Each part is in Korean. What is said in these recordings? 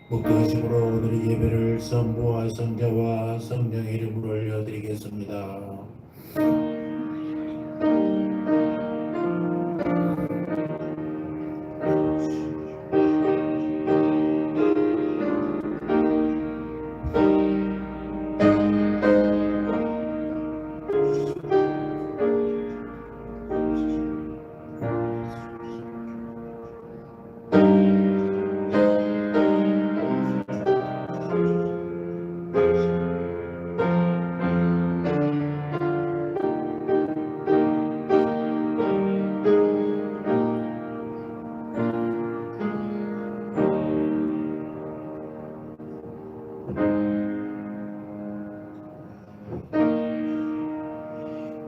목도식으로 오늘 예배를 성부와 성자와 성령의 이름으로 올려드리겠습니다.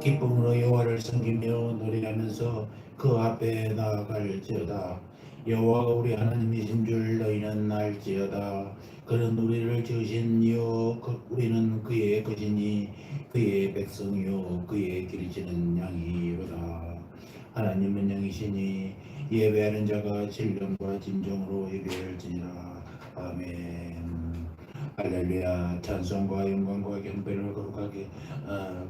기쁨으로 여호와를 섬기며 노래하면서 그 앞에 나아갈지어다. 여호와가 우리 하나님이신 줄 너희는 알지어다. 그는 우리를 지으신 이요 우리는 그의 것이니 그의 백성이요 그의 기르시는 양이로다. 하나님은 양이시니 예배하는 자가 진령과 진정으로 예배할지니라. 아멘. 할렐루야. 찬송과 영광과 경배를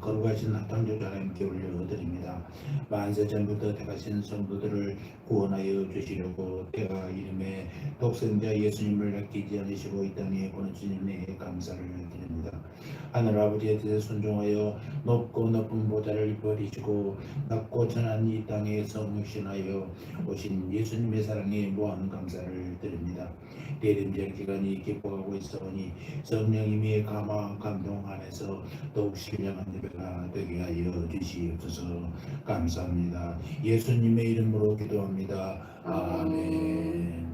거룩하신 합당자주 하나님께 올려드립니다. 만세 전부터 택하신 성도들을 구원하여 주시려고 태가 이름의 독생자 예수님을 아끼지 않으시고 이 땅에 보내주님에 감사를 드립니다. 하늘 아버지의 뜻에 순종하여 높고 높은 보좌를 버리시고 낮고 천한 이 땅에 성육신하여 오신 예수님의 사랑에 무한 감사를 드립니다. 대림절 기간이 기뻐하고 있사오니 성령님의 감화 감동 안에서 더욱 신령한 예배가 되게 하여 주시옵소서. 감사합니다. 예수님의 이름으로 기도합니다. 아멘.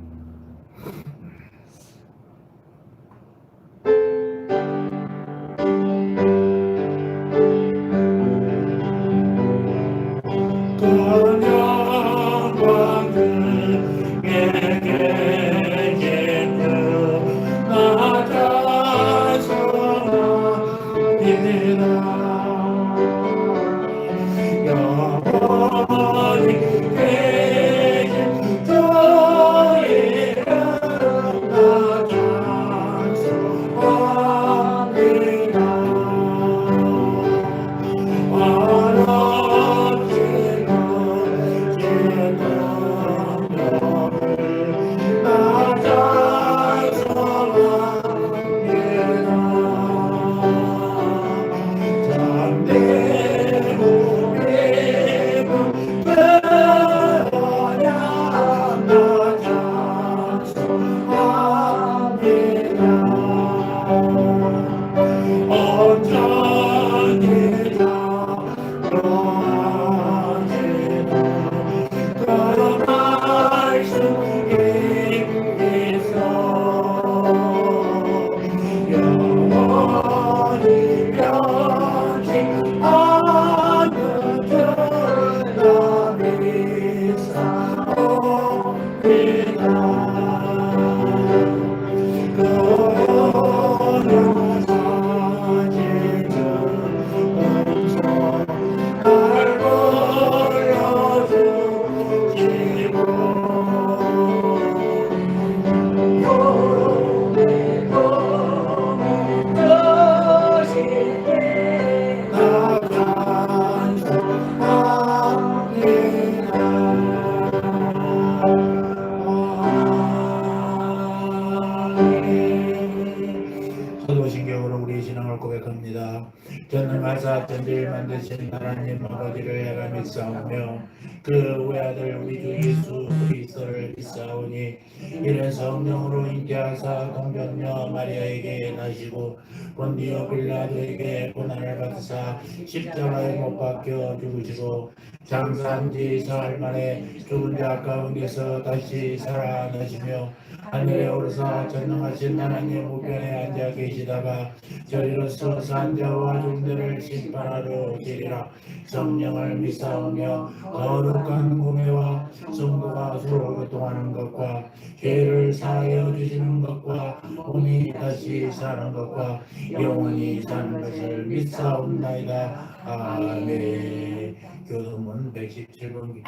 사도신경으로 우리의 신앙을 고백합니다. 전능하사 천지를 만드신 하나님 아버지를 내가 믿사오며 그 외아들 우리 주 예수 그리스도를 믿사오니 이는 성령으로 잉태하사 동정녀 마리아에게 나시고 본디오 빌라도에게 고난을 받으사 십자가에 못 박혀 죽으시고 장사한 지 사흘 만에 죽은 자 가운데서 다시 살아나시며 하늘에 오르사 전능하신 하나님 우편에 앉아 계시다가 저리로서 산자와 종들을 심판하러 오시리라. 성령을 믿사오며 거룩한 공회와 성도가 서로 교통하는 것과 죄를 사하여 주시는 것과 몸이 다시 사는 것과 영원히 사는 것을 믿사옵나이다. 아멘. 교도문 117번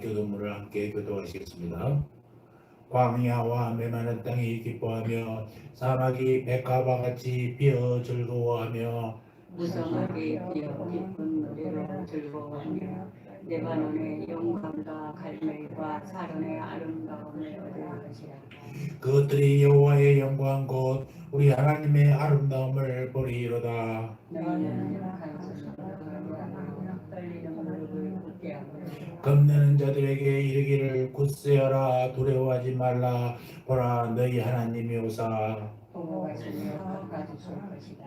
교도문을 함께 교도하시겠습니다. 광야와 메마른 땅이 기뻐하며 사막이 백합과 같이 피어 즐거워하며 무성하게 피어 기쁜 노래로 즐거워하며 레바논의 영광과 갈멜과 사론의 아름다움을 얻을 것이라. 그것들이 여호와의 영광 곧 우리 하나님의 아름다움을 보리이로다. 너희는 약한 손으로 하며 떨리는 무릎을 굳게 하고 겁내는 자들에게 이르기를 굳세어라 두려워하지 말라 보라 너희 하나님이 오사. 보고 가시며 갚아주실 것이다.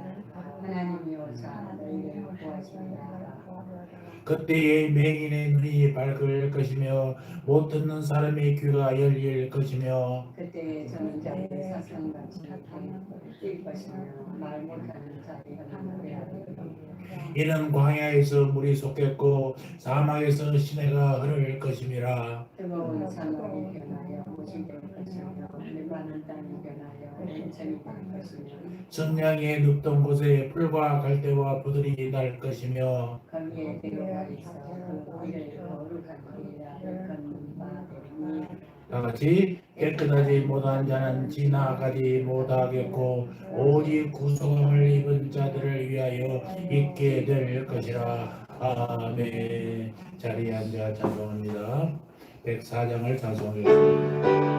하나님이 오사 너희를 구하시리라. 그때에 맹인의 눈이 밝을 것이며 못 듣는 사람의 귀가 열릴 것이며 그때에 저는 자들의 사상같이 뛸 것이며 말 못하는 자들이 노래하리니 이는 광야에서 물이 솟겠고 사막에서 시내가 흐를 것임이라. 뜨거운 사막이 변하여 못이 될 것이며 메마른 땅이 변하여 온천이 될 것이며 성냥에 눕던 곳에 풀과 갈대와 부들이 날 것이며 거기에 대로가 있어 그 길을 거룩한 길이라 일컫는 바 되니 다같이 깨끗하지 못한 자는 지나가지 못하겠고 오직 구속함을 입은 자들을 위하여 있게 될 것이라. 아멘. 자리에 앉아 찬송합니다. 104장을 찬송하겠습니다.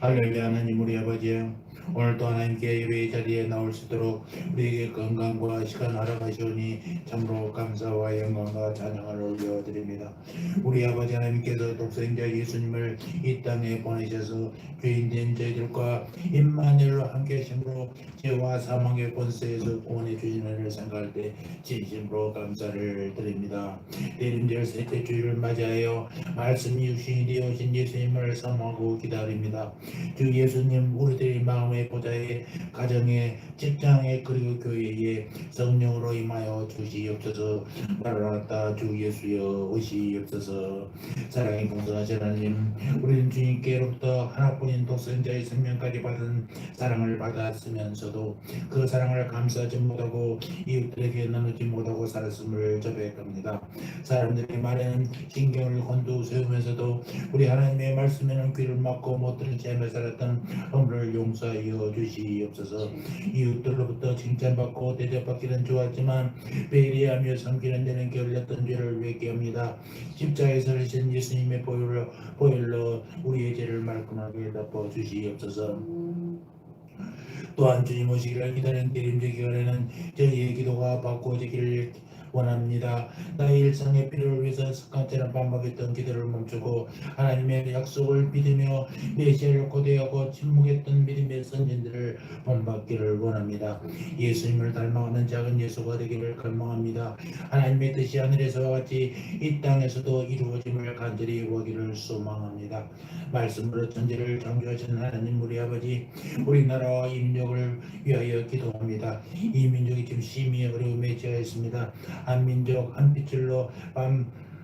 할렐루야. 하나님 우리 아버지 오늘도 하나님께 예배의 자리에 나올 수 있도록 우리에게 건강과 시간 허락하시오니 참으로 감사와 영광과 찬양을 올려드립니다. 우리 아버지 하나님께서 독생자 예수님을 이 땅에 보내셔서 죄인된 저희들과 임마누엘로 함께 하심으로 죄와 사망의 권세에서 구원해 주신 은혜를 생각할 때 진심으로 감사를 드립니다. 내림절 셋째 주일을 맞이하여 말씀이 육신이 되어진 예수님을 사모하고 기다립니다. 주 예수님 우리들의 마음의 보좌에 가정에 직장에 그리고 교회에 성령으로 임하여 주시옵소서. 마라나타 주 예수여 오시옵소서. 사랑의 공성하신 하나님 우리는 주님께로부터 하나뿐인 독생자의 생명까지 받은 사랑을 받았으면서도 그 사랑을 감사하지 못하고 이웃들에게 나누지 못하고 살았음을 자백합니다. 사람들의 말에는 신경을 곤두세우면서도 우리 하나님의 말씀에는 귀를 막고 못 들은 채 살았던 허물을 용서하여 주시옵소서. 이웃들로부터 칭찬받고 대접받기는 좋았지만 배려하며 섬기는 데는 게을렸던 죄를 회개합니다. 십자가에서 흘리신 예수님의 보혈로 우리의 죄를 말끔하게 덮어 주시옵소서. 또한 주님 오시기를 기다리는 대림절 기간에는 저희의 기도가 바꾸어지기를 원합니다. 나의 일상의 필요를 위해서 습관처럼 반복했던 기도를 멈추고 하나님의 약속을 믿으며 메시아를 고대하고 침묵했던 믿음의 선진들을 본받기를 원합니다. 예수님을 닮아가는 작은 예수가 되기를 갈망합니다. 하나님의 뜻이 하늘에서와 같이 이 땅에서도 이루어짐을 간절히 구하기를 소망합니다. 말씀으로 천지를 창조하신 하나님 우리 아버지, 우리나라와 이 민족을 위하여 기도합니다. 이 민족이 지금 심히 어려움에 처했습니다. 한 민족 한 핏줄로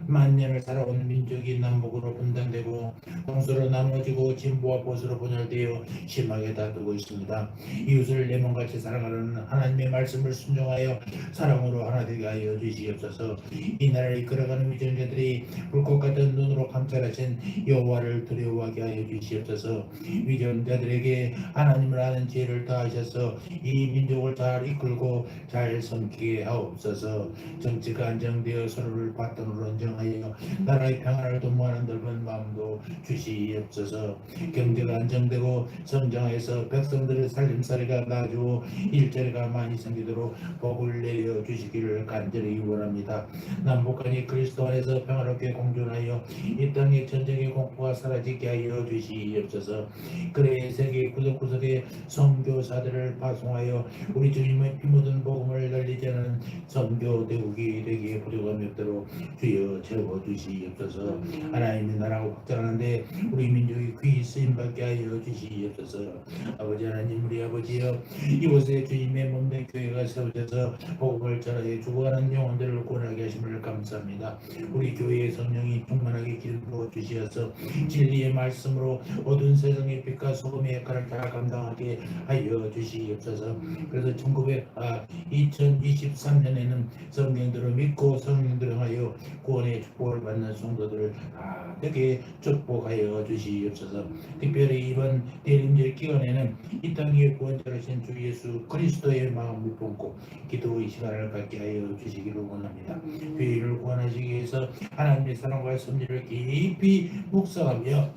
만년을 살아온 민족이 남북으로 분단되고 동서로 나눠지고 진보와 보수로 분열되어 심하게 다투고 있습니다. 이웃을 내 몸같이 사랑하는 하나님의 말씀을 순종하여 사랑으로 하나 되게 하여 주시옵소서. 이 나라를 이끌어가는 위정자들이 불꽃 같은 눈으로 감찰하신 여호와를 두려워하게 하여 주시옵소서. 위정자들에게 하나님을 아는 지혜를 더하셔서 이 민족을 잘 이끌고 잘 섬기게 하옵소서. 정치가 안정되어 서로를 바탕으로 하여 나라의 평화를 도모하는 넓은 마음도 주시옵소서. 경제가 안정되고 성장해서 백성들의 살림살이가 나아지고 일자리가 많이 생기도록 복을 내려 주시기를 간절히 원합니다. 남북한이 그리스도 안에서 평화롭게 공존하여 이 땅의 전쟁의 공포가 사라지게 하여 주시옵소서. 그래 세계 구석구석에 선교사들을 파송하여 우리 주님의 피 묻은 복음을 날리자는 선교 대국이 되기에 부족함이 없도록 주여 채워주시옵소서. 하나님의 나라가 확장하는데 우리 민족이 귀히 쓰임받게 하여 주시옵소서. 아버지 하나님, 우리 아버지여, 이곳에 주님의 몸된 교회가 세워져서 복음을 전하여 죽어가는 영혼들을 구원하게 하심을 감사합니다. 우리 교회의 성령이 충만하게 기름 부어 주시어서 진리의 말씀으로 어두운 세상의 빛과 소금의 역할을 다 감당하게 하여 주시옵소서. 그래서 2023년에는 성령들을 믿고 성령들을 하여 구원의 축복을 받는 성도들을 다 되게 축복하여 주시옵소서. 특별히 이번 대림절 기간에는 이 땅의 구원자라신 주 예수 그리스도의 마음을 품고 기도의 시간을 갖게 하여 주시기를 원합니다. 죄인을 구원하시기 위해서 하나님의 사랑과 섭리를 깊이 묵상하며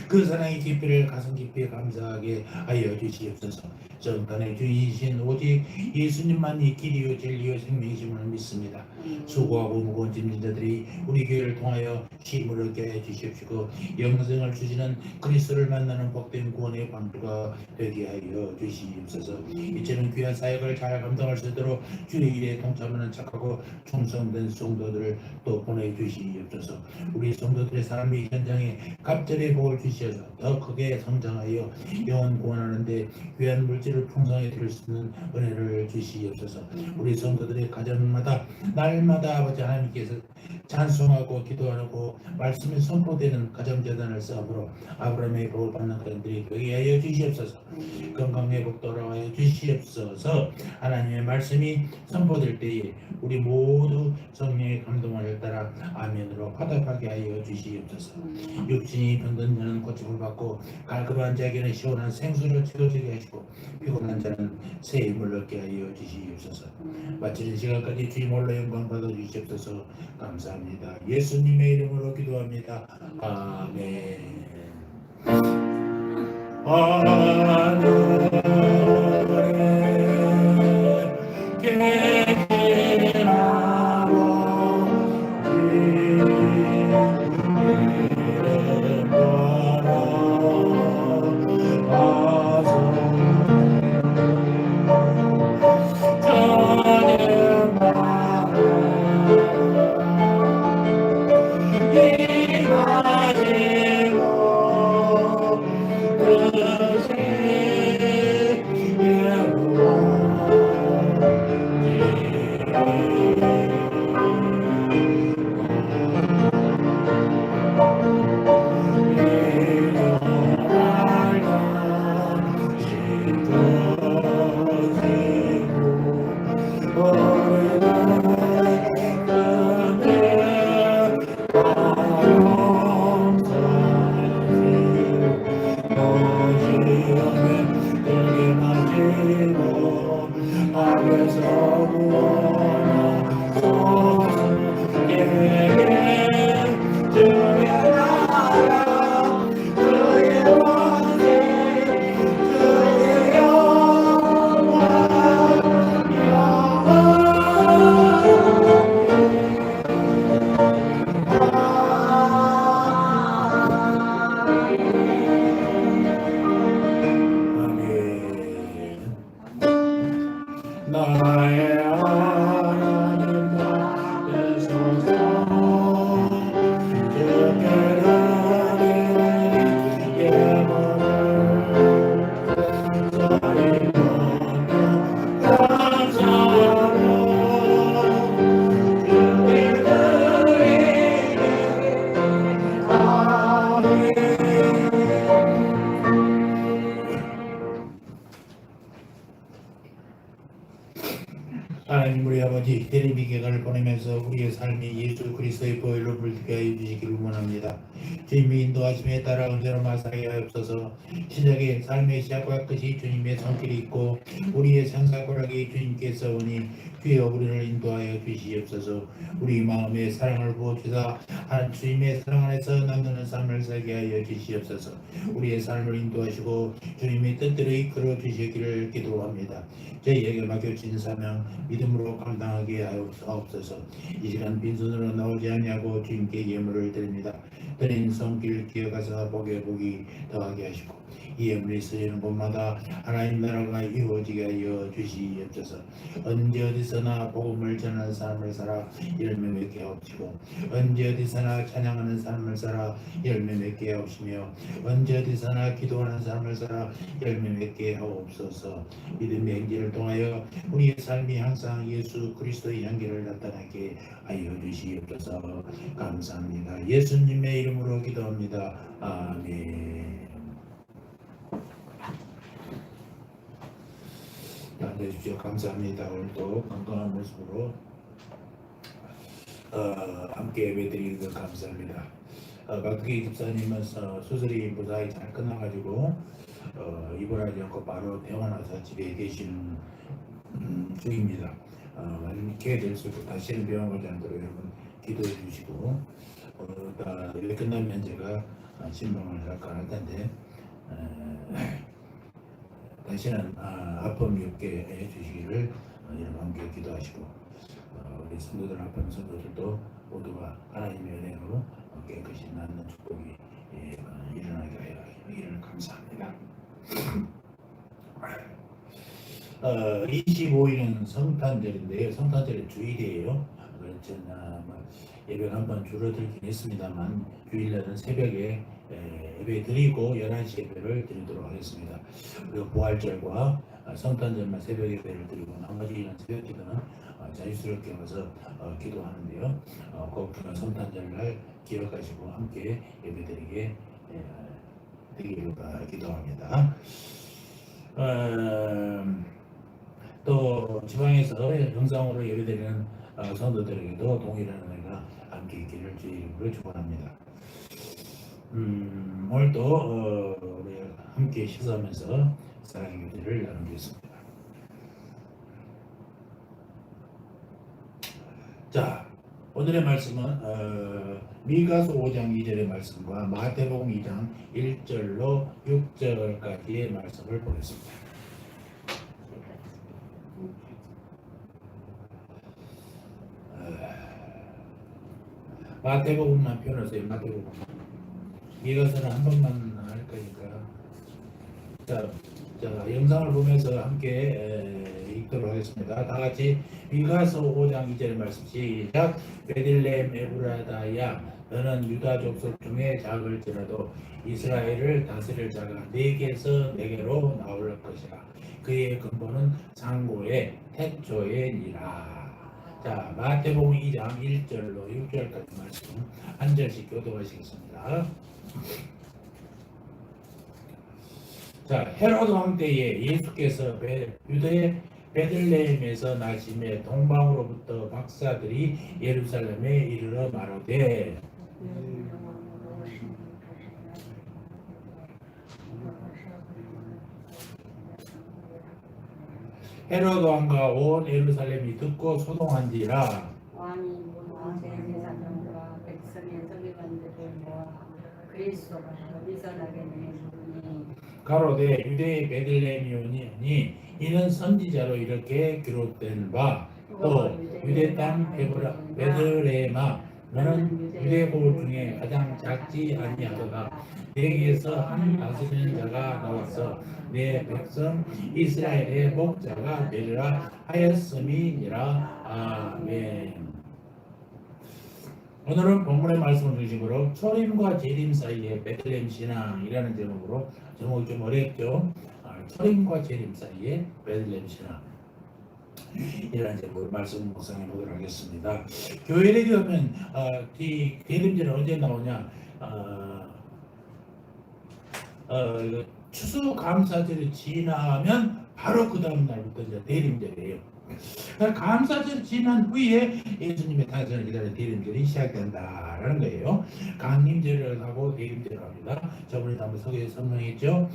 그 사랑의 깊이를 가슴 깊이 감사하게 하여 주시옵소서. 정단의 주이신 오직 예수님만이 길이요 진리요 생명이심을 믿습니다. 수고하고 무거운 짐진 자들이 우리 교회를 통하여 힘을 얻게 해 주시옵시고 영생을 주시는 그리스도를 만나는 복된 구원의 방주가 되게 하여 주시옵소서. 이제는 귀한 사역을 잘 감당할 수 있도록 주의 일에 동참하는 착하고 충성된 성도들을 또 보내주시옵소서. 우리 성도들의 삶이 현장에 갑절의 복을 주시어서 더 크게 성장하여 영혼 구원하는 데 귀한 물질을 풍성히 드릴 수 있는 은혜를 주시옵소서. 우리 성도들의 가정마다 날마다 아버지 하나님께서 찬송하고 기도하고 말씀이 선포되는 가정재단을 쌓으므로 아브라함의 복을 받는 가정들이 되게 하여 주시옵소서. 건강회복 돌아와여 주시옵소서. 하나님의 말씀이 선포될 때에 우리 모두 성령의 감동을 따라 아멘으로 화답하게 하여 주시옵소서. 육신이 병든 자는 고침을 받고 갈급한 자에게는 시원한 생수를 채워주게 하시고 피곤한 자는 새 힘을 얻게 하여 주시옵소서. 마치는 시간까지 주님 홀로 영광 받아 주시옵소서. 감사합니다. 예수님의 이름으로 기도합니다. 아멘. 하늘에 계시나고 이마지고 그 위험에 들게 마시고 악에서 구원하소서. 예게 주의 나라 주의 왕이 주의 영광 아멘. 나의 하나님 나에서서 주께 드리는 예물을 저희 모두 감사로 주께 드리는 아멘. 하나님 우리 아버지 대리비 계간을 보내면서 우리의 삶이 예수 그리스도의 보혈로 물들게 하여 주시기를 원합니다. 주님의 인도하심에 따라 은혜로 마사게 하옵소서. 시작의 삶의 시작과 끝이 주님의 손길이 있고 우리의 생사고락이 주님께서 오니 주여 우리를 인도하여 주시옵소서. 우리 마음에 사랑을 부어주사 주님의 사랑 안에서 남는 삶을 살게 하여 주시옵소서. 우리의 삶을 인도하시고 주님의 뜻대로 이끌어 주시기를 기도합니다. 저희에게 맡겨진 사명 믿음으로 감당하게 하옵소서. 이 시간 빈손으로 나오지 아니하고 주님께 예물을 드립니다. 드린 손길 기억하사 복에 복이 더하게 하시고 이 예물이 쓰이는 곳마다 하나님 나라가 이루어지게 하여 주시옵소서. 언제 어디서나 복음을 전하는 삶을 살아 열매 맺게 하옵시고 언제 어디서나 찬양하는 삶을 살아 열매 맺게 하옵시며 언제 어디서나 기도하는 삶을 살아 열매 맺게 하옵소서. 믿음의 행진을 통하여 우리의 삶이 항상 예수 그리스도의 향기를 나타나게 하여 주시옵소서. 감사합니다. 예수님의 이름으로 기도합니다. 아멘. 안내주십시오. 감사합니다. 오늘도 건강한 모습으로 함께 예배드리는 감사합니다. 박두기 집사님은 수술이 무사히 잘 끝나가지고 입원하지 않고 바로 병원 와서 집에 계시는 중입니다. 완쾌 될 수 있고 다시는 병원 가지 않도록 여러분 기도해 주시고 예배 끝나면 제가 신방을 할까 할 텐데 다시는 아픔이 없게 해주시기를 여러분 함께 기도하시고 우리 성도들 아픈 성도들도 모두가 하나님의 은혜로 깨끗이 낫는 축복이 일어나게 하여 이를 감사합니다. 25일은 성탄절인데요. 성탄절의 주일이에요. 그렇죠. 예배가 한번 줄어들긴 했습니다만 주일날은 새벽에 예배 드리고 11시 예배를 드리도록 하겠습니다. 그리고 부활절과 성탄절만 새벽 예배를 드리고 나머지는 새벽 기도는 자유스럽게 와서 기도하는데요. 꼭 성탄절날 기억하시고 함께 예배 드리게 되기를 기도합니다. 또 지방에서 영상으로 예배드리는 성도들에게도 동일한 은혜가 함께 있기를 주의 이름으로 축원합니다. 오늘도 우리 함께 식사하면서 사랑의 교제를 나누겠습니다. 자, 오늘의 말씀은 미가서 5장 2절의 말씀과 마태복음 2장 1절로 6절까지의 말씀을 보겠습니다. 마태복음만 펴놓으세요. 마태복음. 미가서는 한 번만 할 거니까. 자, 영상을 보면서 함께 읽도록 하겠습니다. 다 같이 미가서 5장 2절의 말씀 시작. 베들레헴 에브라다야 너는 유다 족속 중에 작을지라도 이스라엘을 다스릴 자가 네게서 네게로 나올 것이라. 그의 근본은 상고의 태초에니라. 자, 마태복음 2장 1절로 6절까지 말씀 한 절씩 교독하시겠습니다. 자, 헤로드 왕 때에 예수께서 유대의 베들레헴에서 나심에 동방으로부터 박사들이 예루살렘에 이르러 말하되 헤로드 왕과 온 예루살렘이 듣고 소동한지라. 왕이 모든 제사장과 백성의 서기관들을 모아 그리스도가 어디서 나겠느니 가로되 유대의 베들레헴이오니 이는 선지자로 이렇게 기록된 바 또 유대 땅 베들레헴아 너는 유대 고을 중에 가장 작지 아니하도다. 내게서 한 다스리는 자가 나와서 내 백성 이스라엘의 목자가 되리라 하였음이니라. 아멘. 오늘은 본문의 말씀을 중심으로 초림과 재림 사이의 베들레헴 신앙이라는 제목으로, 제목이 좀 어렵죠. 초림과 재림 사이의 베들레헴 신앙 이라는 제목으로 말씀 묵상해 보도록 하겠습니다. 교회에 가면 이 대림절은 언제 나오냐? 추수감사절이 지나면 바로 그 다음 날부터 이제 대림절이에요. 감사절 지난 후에 예수님의 탄생을 기다리는 대림절이 시작된다라는 거예요. 강림절을 하고 대림절을 합니다. 저번에 한번 소개에 설명했죠.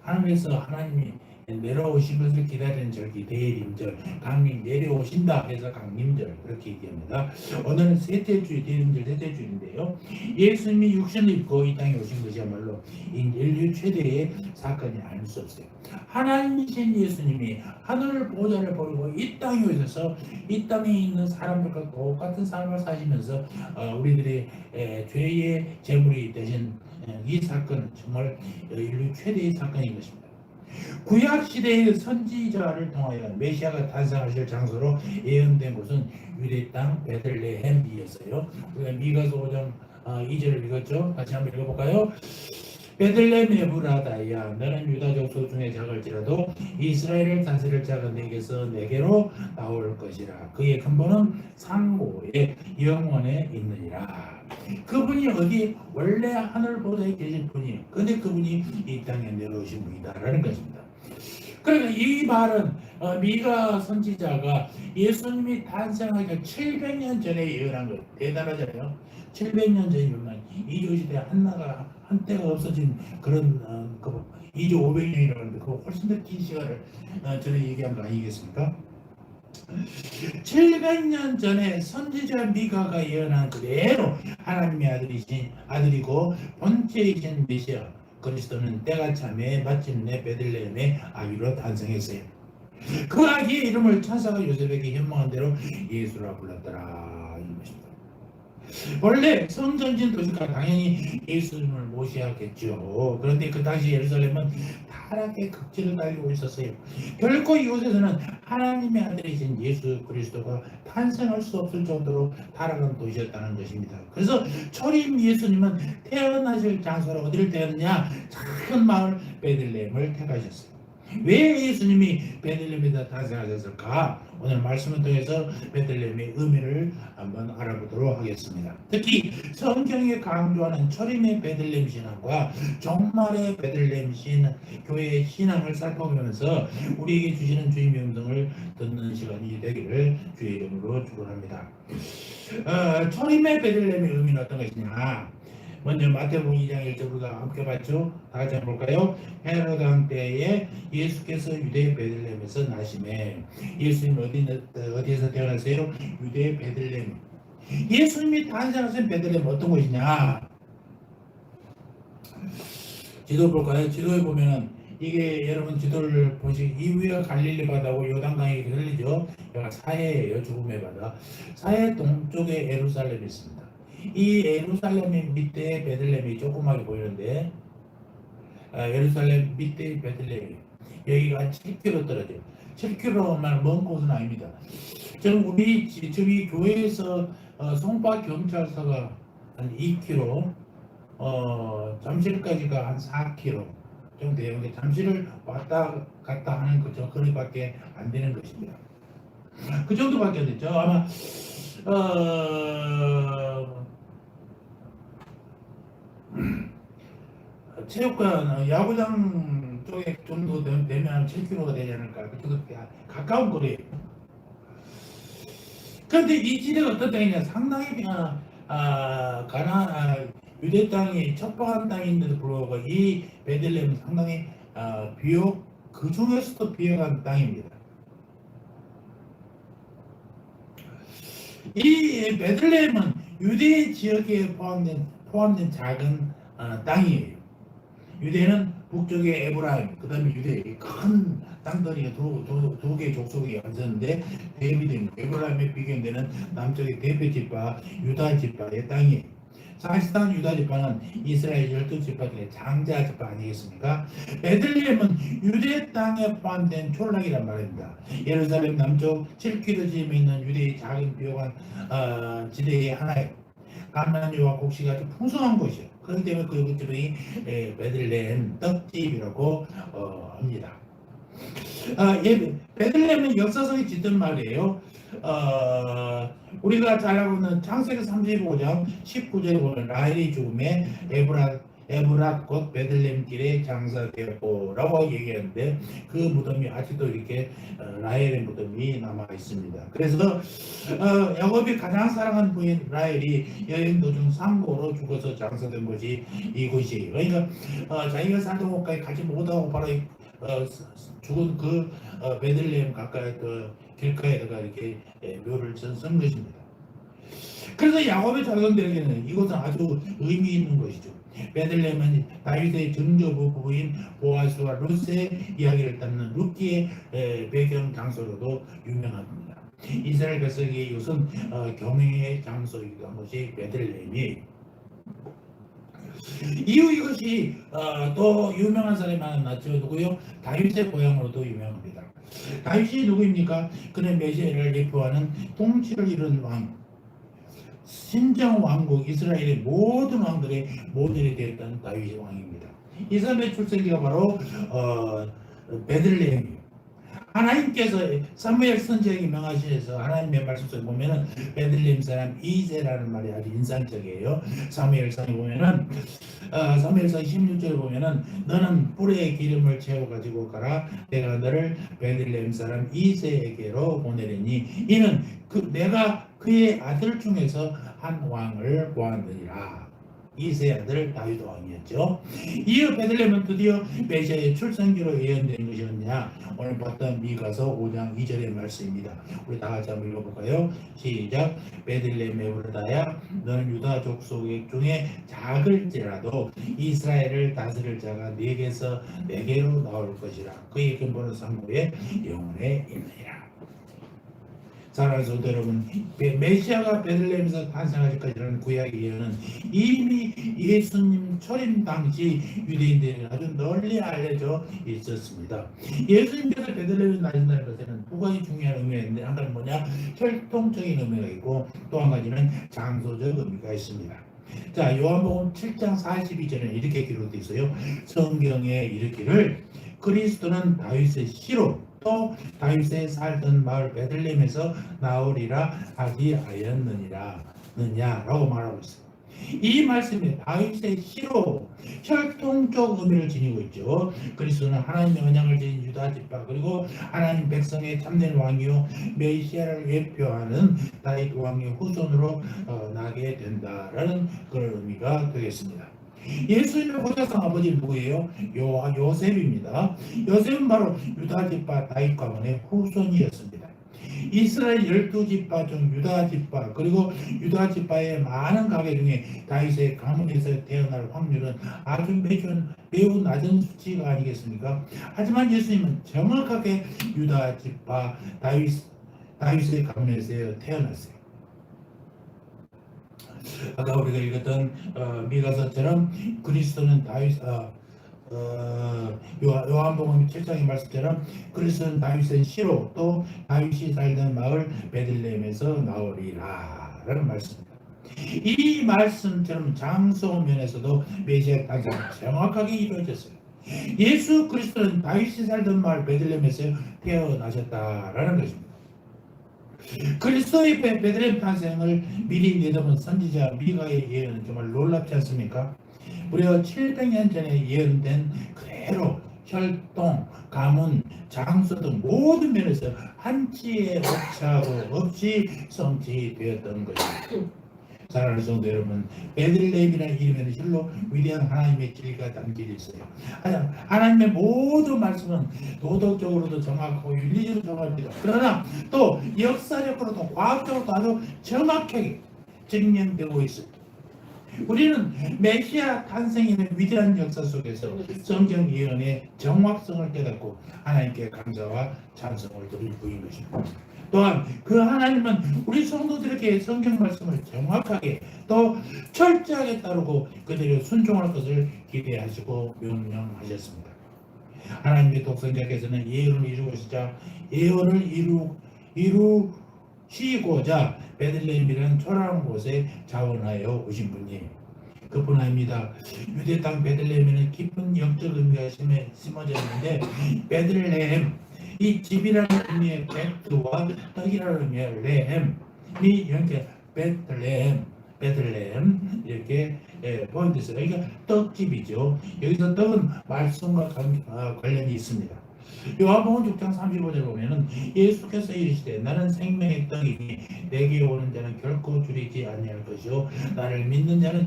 하나님께서 하나님이 내려오신 것을 기다리는 절기 대림절, 강림 내려오신다 해서 강림절 그렇게 얘기합니다. 오늘은 셋째 주 대림절 셋째 주인데요. 예수님이 육신을 입고 이 땅에 오신 것이야말로 인류 최대의 사건이 아닐 수 없어요. 하나님이신 예수님이 하늘 보좌를 버리고 이 땅에 오셔서 이 땅에 있는 사람들과 똑같은 삶을 사시면서 우리들의 죄의 제물이 되신 이 사건은 정말 인류 최대의 사건인 것입니다. 구약 시대의 선지자를 통하여 메시아가 탄생하실 장소로 예언된 곳은 유대 땅 베들레헴이었어요. 우리가 미가서 5장 2절을 읽었죠. 같이 한번 읽어볼까요? 베들레헴 에브라다야 너는 유다족 소중에 작을지라도 이스라엘을 다스릴 자가 내게서 내게로 나올 것이라. 그의 근본은 상고의 영원에 있느니라. 그분이 어디 원래 하늘 보좌에 계신 분이에요. 근데 그분이 이 땅에 내려오신 분이다라는 것입니다. 그러니까 이 말은 미가 선지자가 예수님이 탄생하기 700년 전에 예언한 거예요. 대단하잖아요. 700년 전이면 이주시대 한때가 없어진 그런 2주 500년이라고 하는데 그거 훨씬 더 긴 시간을 전에 얘기한 거 아니겠습니까? 700년 전에 선지자 미가가 예언한 그대로 하나님의 아들이고 본체이신 메시아 그리스도는 때가 참에 마침내 베들레헴의 아비로 탄생했어요. 그 아기의 이름을 천사가 요셉에게 현명한 대로 예수라 불렀더라 이 것입니다. 원래 성전진 도시가 당연히 예수님을 모셔야겠죠. 그런데 그 당시 예루살렘은 타락의 극치를 달리고 있었어요. 결코 이곳에서는 하나님의 아들이신 예수 그리스도가 탄생할 수 없을 정도로 타락한 도시였다는 것입니다. 그래서 초림 예수님은 태어나실 장소로 어디를 택했느냐? 작은 마을 베들레헴을 택하셨어요. 왜 예수님이 베들레헴에서 탄생하셨을까? 오늘 말씀을 통해서 베들레헴의 의미를 한번 알아보도록 하겠습니다. 특히 성경에 강조하는 초림의 베들레헴 신앙과 종말의 베들레헴 교회의 신앙을 살펴보면서 우리에게 주시는 주님의 음성을 듣는 시간이 되기를 주의 이름으로 축원합니다. 초림의 베들레헴의 의미는 어떤 것이냐? 먼저 마태복음 2장 1절 우리가 함께 봤죠? 다 같이 한번 볼까요? 헤로드 왕 때에 예수께서 유대 베들레헴에서 나심에. 예수님 어디에서 태어나세요? 유대 베들레헴. 예수님이 탄생하신 베들레헴 어떤 곳이냐? 지도 볼까요? 지도에 보면은 이게 여러분 지도를 보시 이 위가 갈릴리 바다고 요단강이 흘리죠. 여기가 사해예요. 죽음의 바다. 사해 동쪽에 예루살렘이 있습니다. 이 예루살렘의 밑에 베들레헴이 조그맣게 보이는데 예루살렘 밑에 베들레헴 여기가 한 7km 떨어져요. 7km만 먼 곳은 아닙니다. 지금 우리 저기 교회에서 송파 경찰서가 한 2km, 잠실까지가 한 4km 정도 돼요. 근데 잠실을 왔다 갔다 하는 그 거리밖에 안 되는 것입니다. 그 정도밖에 안 됐죠. 아마 체육관, 야구장 쪽에 정도 되면 7km가 되지 않을까. 그쪽도 가까운 거리에요. 그런데 이 지대가 어떤 땅이냐? 상당히 유대 땅이 척박한 땅인데도 불구하고 이 베들레헴은 상당히 그 중에서도 비옥한 땅입니다. 이 베들레헴은 유대 지역에 포함된 작은 땅이에요. 유대는 북쪽에 에브라임, 그 다음에 유대의 큰 땅들이 두 개의 족속이 앉았는데 대비된 에브라임에 비교되는 남쪽의 대표 지파 유다 지파의 땅이에요. 사실상 유다 지파는 이스라엘 12지파 중에 장자 지파 아니겠습니까? 베들레헴은 유대 땅에 포함된 촌락이란 말입니다. 예루살렘 남쪽 7km쯤에 있는 유대의 작은 비옥한 지대의 하나예요. 감람유와 곡식이 아주 풍성한 곳이요. 그렇기 때문에 그 집이 베들레헴 떡집이라고 합니다. 베들레헴은 역사성이 짙은 말이에요. 우리가 잘 알고 있는 창세기 35장 19절에 보면 라헬이 죽음에 에브랏 곧 베들레헴 길에 장사되었고라고 얘기하는데 그 무덤이 아직도 이렇게 라헬의 무덤이 남아 있습니다. 그래서 야곱이 가장 사랑하는 부인 라헬이 여행 도중 상고로 죽어서 장사된 곳이 이곳이에요. 그러니까 자기가 살던 곳까지 가지 못하고 바로 죽은 그 베들레헴 가까이 그 길가에다가 이렇게 묘를 짓는 것입니다. 그래서 야곱의 자손들에게는 이곳은 아주 의미 있는 것이죠. 베들레헴은 다윗의 정조부 부부인 보아스와 룻의 이야기를 담는 룻기의 배경 장소로도 유명합니다. 이스라엘 백성의 이곳은 경외의 장소이기도 한 것이 베들레헴이에요. 이후 이것이 또 유명한 사람이 많았죠. 누구요? 다윗의 고향으로도 유명합니다. 다윗이 누구입니까? 그는 메시아를 예표하는 통치를 이룬 왕, 신정 왕국 이스라엘의 모든 왕들의 모델이 되었던 다윗의 왕입니다. 이 사람의 출생지가 바로 베들레헴이에요. 하나님께서 사무엘 선지자에게 명하시면서 하나님의 말씀 속에 보면은 베들레헴 사람 이새라는 말이 아주 인상적이에요. 사무엘상에 보면은 사무엘상 16절에 보면은 너는 뿔에 기름을 채워 가지고 가라. 내가 너를 베들레헴 사람 이새에게로 보내리니 이는 내가 그의 아들 중에서 한 왕을 보았느니라. 이세 아들 다윗 왕이었죠. 이어 베들레헴은 드디어 메시아의 출생지로 예언된 것이었냐? 오늘 봤던 미가서 5장 2절의 말씀입니다. 우리 다 같이 한번 읽어볼까요? 시작. 베들레헴 에브라다야 너는 유다 족속 중에 작을지라도 이스라엘을 다스릴 자가 네게서 네게로 나올 것이라. 그의 근본은 상고의 영혼에 있느니라. 사랑하는 성도 여러분, 메시아가 베들레헴에서 탄생하기까지라는 구약의 예언은 이미 예수님 초림 당시 유대인들에게 아주 널리 알려져 있었습니다. 예수님께서 베들레헴에 나신다는 것에는 두 가지 중요한 의미가 있는데 한 가지는 뭐냐? 혈통적인 의미가 있고 또 한 가지는 장소적 의미가 있습니다. 자, 요한복음 7장 42절에 이렇게 기록되어 있어요. 성경에 이르기를 그리스도는 다윗의 씨로 또 다윗의 살던 마을 베들레헴에서 나오리라 하기하였느니라느냐라고 말하고 있어요. 이 말씀이 다윗의 씨로 혈통적 의미를 지니고 있죠. 그리스도는 하나님의 언약을 지닌 유다 지파 그리고 하나님 백성의 참된 왕이요 메시아를 예표하는 다윗 왕의 후손으로 나게 된다라는 그런 의미가 되겠습니다. 예수님의 호자성 아버지는 누구예요? 요셉입니다. 요셉은 바로 유다 지파 다윗 가문의 후손이었습니다. 이스라엘 12지파 중 유다 지파 그리고 유다 지파의 많은 가계 중에 다윗의 가문에서 태어날 확률은 아주 매우 낮은 수치가 아니겠습니까? 하지만 예수님은 정확하게 유다 지파 다윗의 가문에서 태어났어요. 아까 우리가 읽었던 미가서처럼 그리스도는 요한복음 7장의 말씀처럼 그리스도는 다윗의 씨로 또 다윗이 살던 마을 베들레헴에서 나오리라 라는 말씀입니다. 이 말씀처럼 장소 면에서도 메시아 탄생이 정확하게 이루어졌어요. 예수 그리스도는 다윗이 살던 마을 베들레헴에서 태어나셨다라는 것입니다. 그리스도의 베들레헴 탄생을 미리 내다본 선지자 미가의 예언은 정말 놀랍지 않습니까? 무려 700년 전에 예언된 그대로 혈통, 가문, 장소 등 모든 면에서 한치의 오차도 없이 성취되었던 것입니다. 사랑하는 성도 여러분, 베들레헴이라는 이름에는 실로 위대한 하나님의 진리가 담겨져 있어요. 하나님의 모든 말씀은 도덕적으로도 정확하고 윤리적으로 정확합니다. 그러나 또 역사적으로도 과학적으로도 아주 정확하게 증명되고 있습니다. 우리는 메시아 탄생에는 위대한 역사 속에서 성경 예언의 정확성을 깨닫고 하나님께 감사와 찬송을 드릴 뿐인 것입니다. 또한 그 하나님은 우리 성도들에게 성경 말씀을 정확하게 또 철저하게 따르고 그대로 순종할 것을 기대하시고 명령하셨습니다. 하나님의 독생자께서는 예언을 이루고자 예언을 이루시고자 베들레헴이라는 초라한 곳에 자원하여 오신 분이에요. 그뿐 아닙니다. 유대 땅 베들레헴에는 깊은 영적 의미가 심어져 있는데 베들레헴 이 집이라는 의미의 베트와 떡이라는 의미의 레헴이 이렇게 베들레헴 이렇게 포인트에서 그러니까 떡집이죠. 여기서 떡은 말씀과 관련이 있습니다. 요한복음 6장 35절 보면은 예수께서 이르시되 나는 생명의 떡이니 내게 오는 자는 결코 줄이지 아니할 것이요 나를 믿는 자는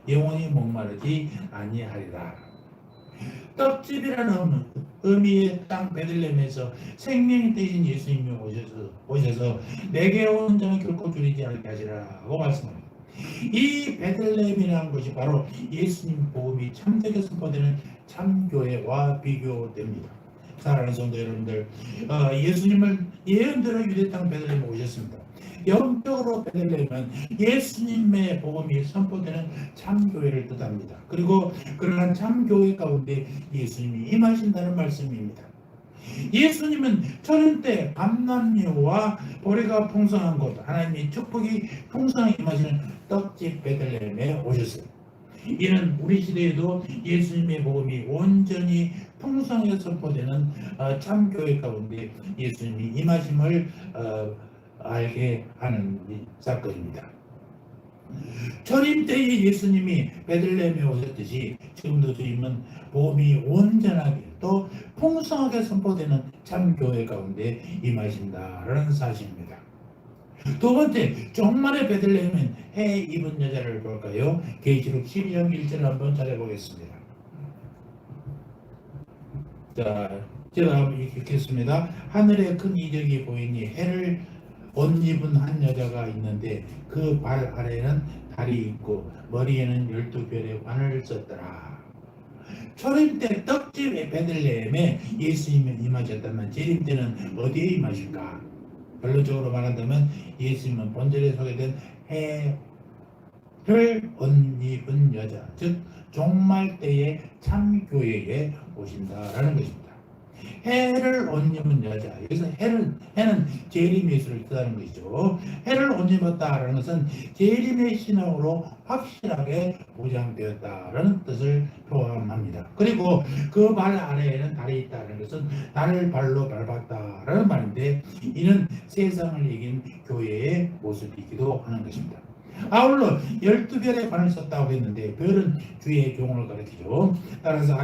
영원히 목마르지 아니하리라. 떡집이라는 의미의 땅 베들레헴에서 생명이 되신 예수님이 오셔서 내게 오는 자는 결코 줄이지 않게 하시라고 말씀합니다. 이 베들레헴이라는 것이 바로 예수님 복음이 참되게 선포되는 참교회와 비교됩니다. 사랑하는 성도 여러분들, 예수님을 예언대로 유대 땅 베들레헴에 오셨습니다. 영적으로 베들레헴은 예수님의 복음이 선포되는 참교회를 뜻합니다. 그리고 그러한 참교회 가운데 예수님이 임하신다는 말씀입니다. 예수님은 초림 때 감남류와 보리가 풍성한 곳, 하나님의 축복이 풍성하게 임하시는 떡집 베들레헴에 오셨어요. 이는 우리 시대에도 예수님의 복음이 온전히 풍성하게 선포되는 참교회 가운데 예수님이 임하심을 알게 하는 사건입니다. 초림 때에 예수님이 베들레헴에 오셨듯이 지금도 주님은 복음이 온전하게 또 풍성하게 선포되는 참교회 가운데 임하신다라는 사실입니다. 두 번째, 종말의 베들레헴은 해 입은 여자를 볼까요? 계시록 12장 1절을 한번 찾아보겠습니다. 자, 제가 한번 읽겠습니다. 하늘에 큰 이적이 보이니 해를 옷 입은 한 여자가 있는데 그 발 아래에는 달이 있고 머리에는 12별의 관을 썼더라. 초림 때 떡집의 베들레헴에 예수님이 임하셨다면 재림 때는 어디에 임하실까? 결론적으로 말한다면 예수님은 본절에 소개된 해를 옷 입은 여자, 즉 종말 때의 참교회에 오신다라는 것입니다. 해를 옷 입은 여자, 여기서 해는 재림 예수를 뜻하는 것이죠. 해를 옷 입었다라는 것은 재림의 신앙으로 확실하게 보장되었다라는 뜻을 포함합니다. 그리고 그 발 아래에는 달이 있다는 것은 달을 발로 밟았다라는 말인데 이는 세상을 이긴 교회의 모습이기도 하는 것입니다. 아울러 12별의 관을 썼다고 했는데 별은 주의 종을 가리키죠. 따라서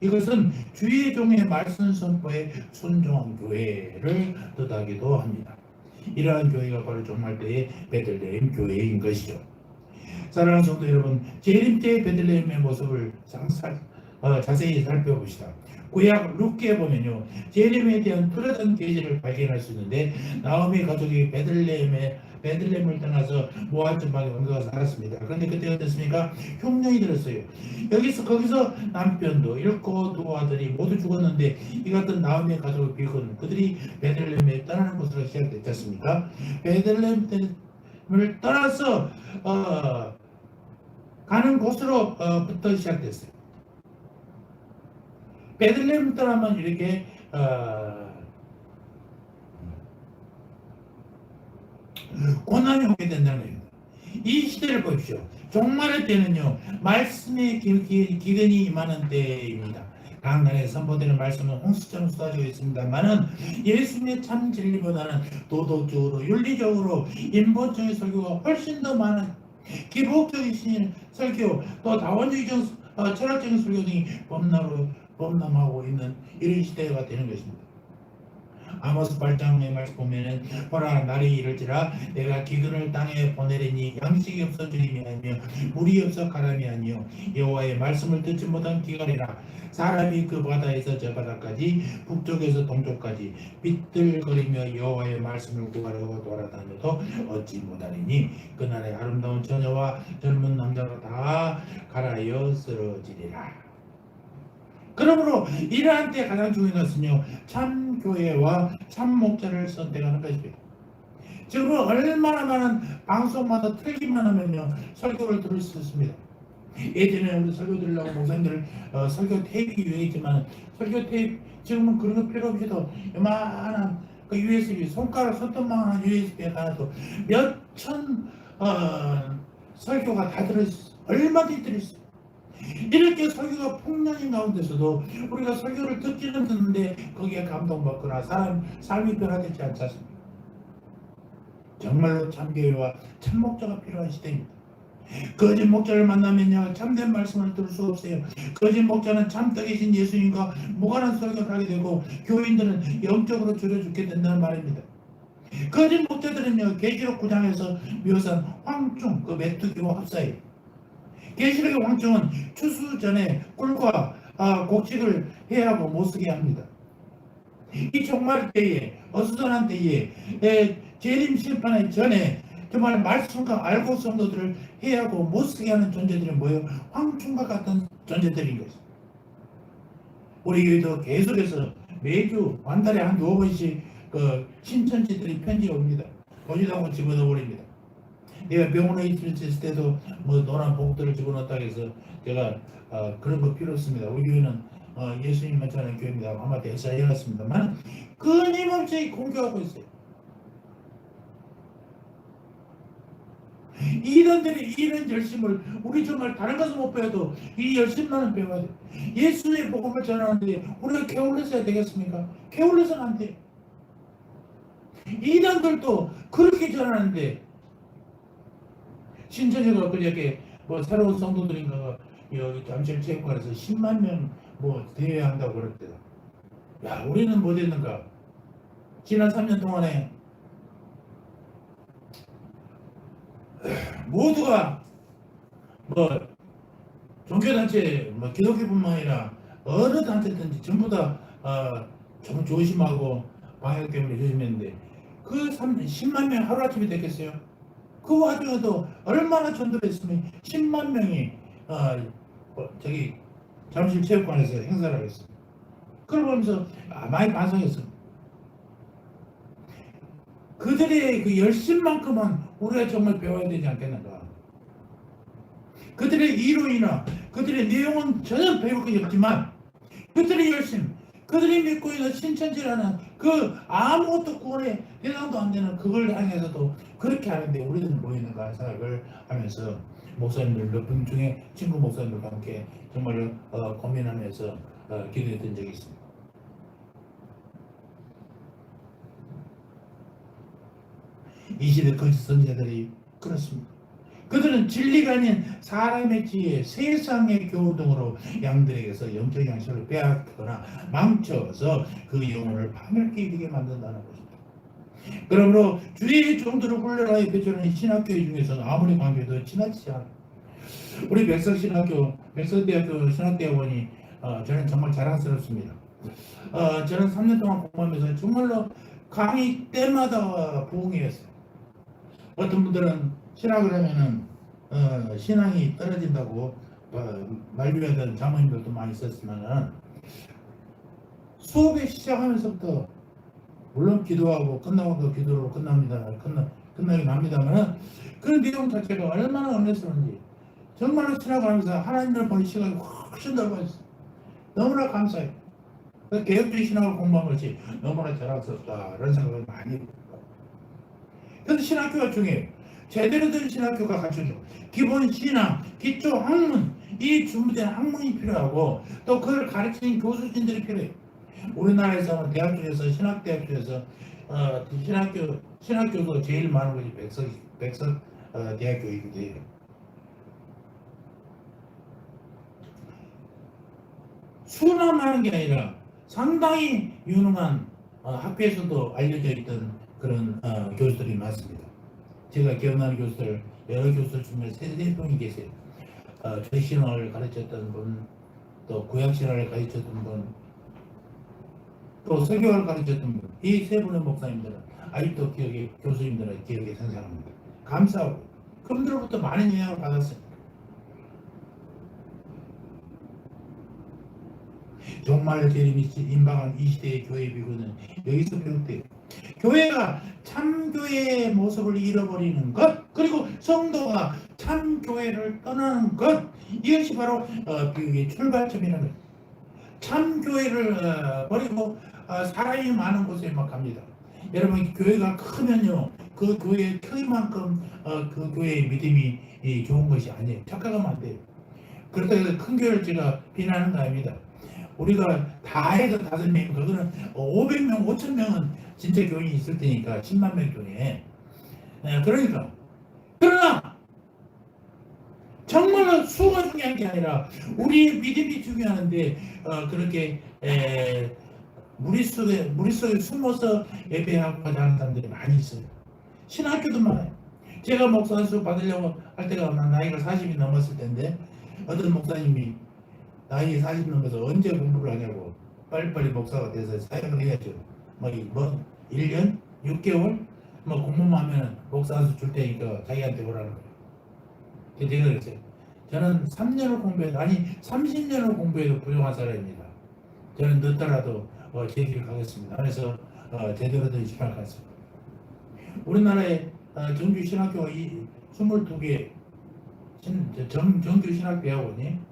이것은 주의 종의 말씀 선포에 순종한 교회를 뜻하기도 합니다. 이러한 교회가 바로 종말 때의 베들레헴 교회인 것이죠. 사랑하는 성도 여러분, 재림 때의 베들레헴의 모습을 자세히 살펴봅시다. 구약 룻기에 보면요, 재림에 대한 뚜렷한 계시를 발견할 수 있는데 나오미 가족이 베들레헴을 떠나서 모압 지방에 옮겨가 살았습니다. 그런데 그때 어땠습니까? 흉년이 들었어요. 거기서 남편도 잃고 두 아들이 모두 죽었는데 이 같은 나오미의 가족을 비건 그들이 베들레헴에 떠나는 곳으로 시작됐지 않습니까? 베들레헴을 떠나서 가는 곳으로부터 시작됐어요. 베들레헴을 떠나면 이렇게 고난이 오게 된다는 거예요. 이 시대를 보십시오. 종말의 때는요, 말씀의 기근이 임하는 때입니다. 강단에 선포되는 말씀은 홍수처럼 쏟아지고 있습니다만은 예수님의 참 진리보다는 도덕적으로 윤리적으로 인본적인 설교가 훨씬 더 많은 기복적인 설교 또 다원적인 철학적인 설교 등이 범람하고 있는 이런 시대가 되는 것입니다. 아모스 8장의 말씀 보면은 보라 날이 이를지라 내가 기근을 땅에 보내리니 양식이 없어 주림이 아니며 물이 없어 가람이 아니요 여호와의 말씀을 듣지 못한 기갈이라 사람이 그 바다에서 저 바다까지 북쪽에서 동쪽까지 비틀거리며 여호와의 말씀을 구하려고 돌아다녀도 얻지 못하리니 그날에 아름다운 처녀와 젊은 남자가 다 갈아여 쓰러지리라. 그러므로 이러한 때 가장 중요한 것은요 참 교회와 참 목자를 선택하는 것입니다. 지금 얼마나 많은 방송마다 틀기만 하면요 설교를 들을 수 있습니다. 예전에 우리 설교 들으려고 목사님들 설교 테이프 유행했지만 설교 테이프 지금은 그런 거 필요 없이도 요만한 그 USB 손가락 손톱만한 USB에 하나도 몇천 설교가 다 들어있어. 얼마든지 들어있어. 이렇게 설교가 풍년인 가운데서도 우리가 설교를 듣기는 듣는데 거기에 감동받거나 삶이 변화되지 않지 않습니까? 정말로 참교회와 참목자가 필요한 시대입니다. 거짓 목자를 만나면요 참된 말씀을 들을 수 없어요. 거짓 목자는 참떡이신 예수님과 무관한 설교를 하게 되고 교인들은 영적으로 줄여 죽게 된다는 말입니다. 거짓 목자들은요 계시록 9장에서 묘사한 황충 그 메뚜기와 흡사해요. 계시록의 황충은 추수 전에 꿀과 곡식을 해야 하고 못쓰게 합니다. 이 종말 때에 어수선한 때에 재림 심판의 전에 정말 말씀과 알고 성도들을 해하고 못쓰게 하는 존재들이 뭐예요? 황충과 같은 존재들인 것입니다. 우리 교회도 계속해서 매주 한 달에 한 2번씩 그 신천지들이 편지가 옵니다. 보지도 않고 집어넣어 버립니다. 내가 병원에 있을 때도 뭐 노란 봉투를 집어넣었다고 해서 제가 그런 거 필요 없습니다. 우리 교회는 예수님만 전하는 교회입니다. 한마디 해서 해놨습니다만 끊임없이 공격하고 있어요. 이런들이 이런 열심을 우리 정말 다른 것은 못 배워도 이 열심만은 배워야 돼. 예수의 복음을 전하는데 우리가 게을러서야 되겠습니까? 게을러서는 안 돼. 이단들도 그렇게 전하는데 신천지가 그저께 뭐 새로운 성도들인가가 여기 잠실체육관에서 10만 명 뭐 대회한다고 그랬대요. 야 우리는 뭐 됐는가? 지난 3년 동안에 모두가 뭐 종교단체 뭐 기독교뿐만 아니라 어느 단체든지 전부 다 좀 조심하고 방역 때문에 조심했는데 그 10만 명 하루아침에 됐겠어요? 그 와중에도 얼마나 전도를 했으면 10만 명이 저기 잠실체육관에서 행사를 하겠어요. 그걸 보면서 많이 반성했어요. 그들의 그 열심만큼은 우리가 정말 배워야 되지 않겠는가. 그들의 이론이나 그들의 내용은 전혀 배울 것이 없지만 그들의 열심, 그들이 믿고 있는 신천지라는 그 아무것도 구원에 대상도 안 되는 그걸 향해서도 그렇게 하는데 우리는 뭐 있는가 생각을 하면서 목사님들 몇 분 중에 친구 목사님들과 함께 정말 고민하면서 기도했던 적이 있습니다. 이 시대 거짓 선지자들이 그렇습니다. 그들은 진리가 아닌 사람의 지혜, 세상의 교훈 등으로 양들에게서 영적 양식을 빼앗거나 망쳐서 그 영혼을 파멸케 이르게 만든다는 것입니다. 그러므로 주의 종들을 훈련하여 배출하는 신학교회 중에서는 아무리 관계도 지나치지 않아요. 우리 백석대학교 신학대학원이 저는 정말 자랑스럽습니다. 저는 3년 동안 공부하면서 정말로 강의 때마다 부흥이었어요. 어떤 분들은 신학을 하면은 신앙이 떨어진다고 말려하던 장모님들도 많이 있었지만은 수업에 시작하면서부터 물론 기도하고 끝나고 기도로 끝나긴 합니다만 그 내용 자체가 얼마나 은혜스러운지 정말로 신학을 하면서 하나님을 보는 시간이 훨씬 넓어졌어요. 너무나 감사해요. 개혁주의 신학을 공부한 것이 너무나 자랑스럽다 이런 생각을 많이 해요. 그래서 신학교가 중요해요. 제대로 된 신학교가 갖춰져 기본 신앙, 기초 학문, 이 준비된 학문이 필요하고 또 그걸 가르치는 교수진들이 필요해요. 우리나라에서는 대학 중에서 신학대학 중에서 신학교도 제일 많은 것이 백석 대학교이기도 해요. 수많은 게 아니라 상당히 유능한 학교에서도 알려져 있던 그런 교수들이 많습니다. 제가 기억나는 교수들, 여러 교수들 중에 세 분이 계세요. 조신학을 가르쳤던 분, 또 구약신학을 가르쳤던 분, 또 설교를 가르쳤던 분, 이 세 분의 목사님들은 아직도 교수님들은 기억에 생생합니다. 감사하고 그분들로부터 많은 영향을 받았습니다. 종말 재림이 임박한 이 시대의 교회 비구는 여기서 비롯돼요. 교회가 참교회의 모습을 잃어버리는 것, 그리고 성도가 참교회를 떠나는 것, 이것이 바로 출발점이라는 거예요. 참교회를 버리고 사람이 많은 곳에 막 갑니다. 여러분, 교회가 크면요, 그 교회의 크기만큼 그 교회의 믿음이 좋은 것이 아니에요. 착각하면 안 돼요. 그렇다고 해서 큰 교회를 제가 비난하는 거 아닙니다. 우리가 다 해서 5명, 그거는 500명, 5,000명은 진짜 교인이 있을 테니까 10만 명 중에. 그러니까. 그러나 정말로 수가 중요한 게 아니라 우리의 믿음이 중요한데 그렇게 무리 속에 숨어서 예배하고 하는 사람들이 많이 있어요. 신학교도 많아요. 제가 목사 수업 받으려고 할 때가 나이가 40이 넘었을 텐데 어떤 목사님이 나이 40 넘어서 언제 공부를 하냐고 빨리빨리 목사가 돼서 사역을 해야죠. 뭐 1년? 6개월? 뭐 공부만 하면 목사 한수 줄 테니까 자기한테 오라는 거예요. 제가 그랬어요. 저는 3년을 공부해도, 아니 30년을 공부해도 부족한 사람입니다. 저는 늦더라도 제 길을 가겠습니다. 그래서 제대로 된 신학을 갔습니다. 우리나라에 정규 신학교가 22개 정규 신학대학원이,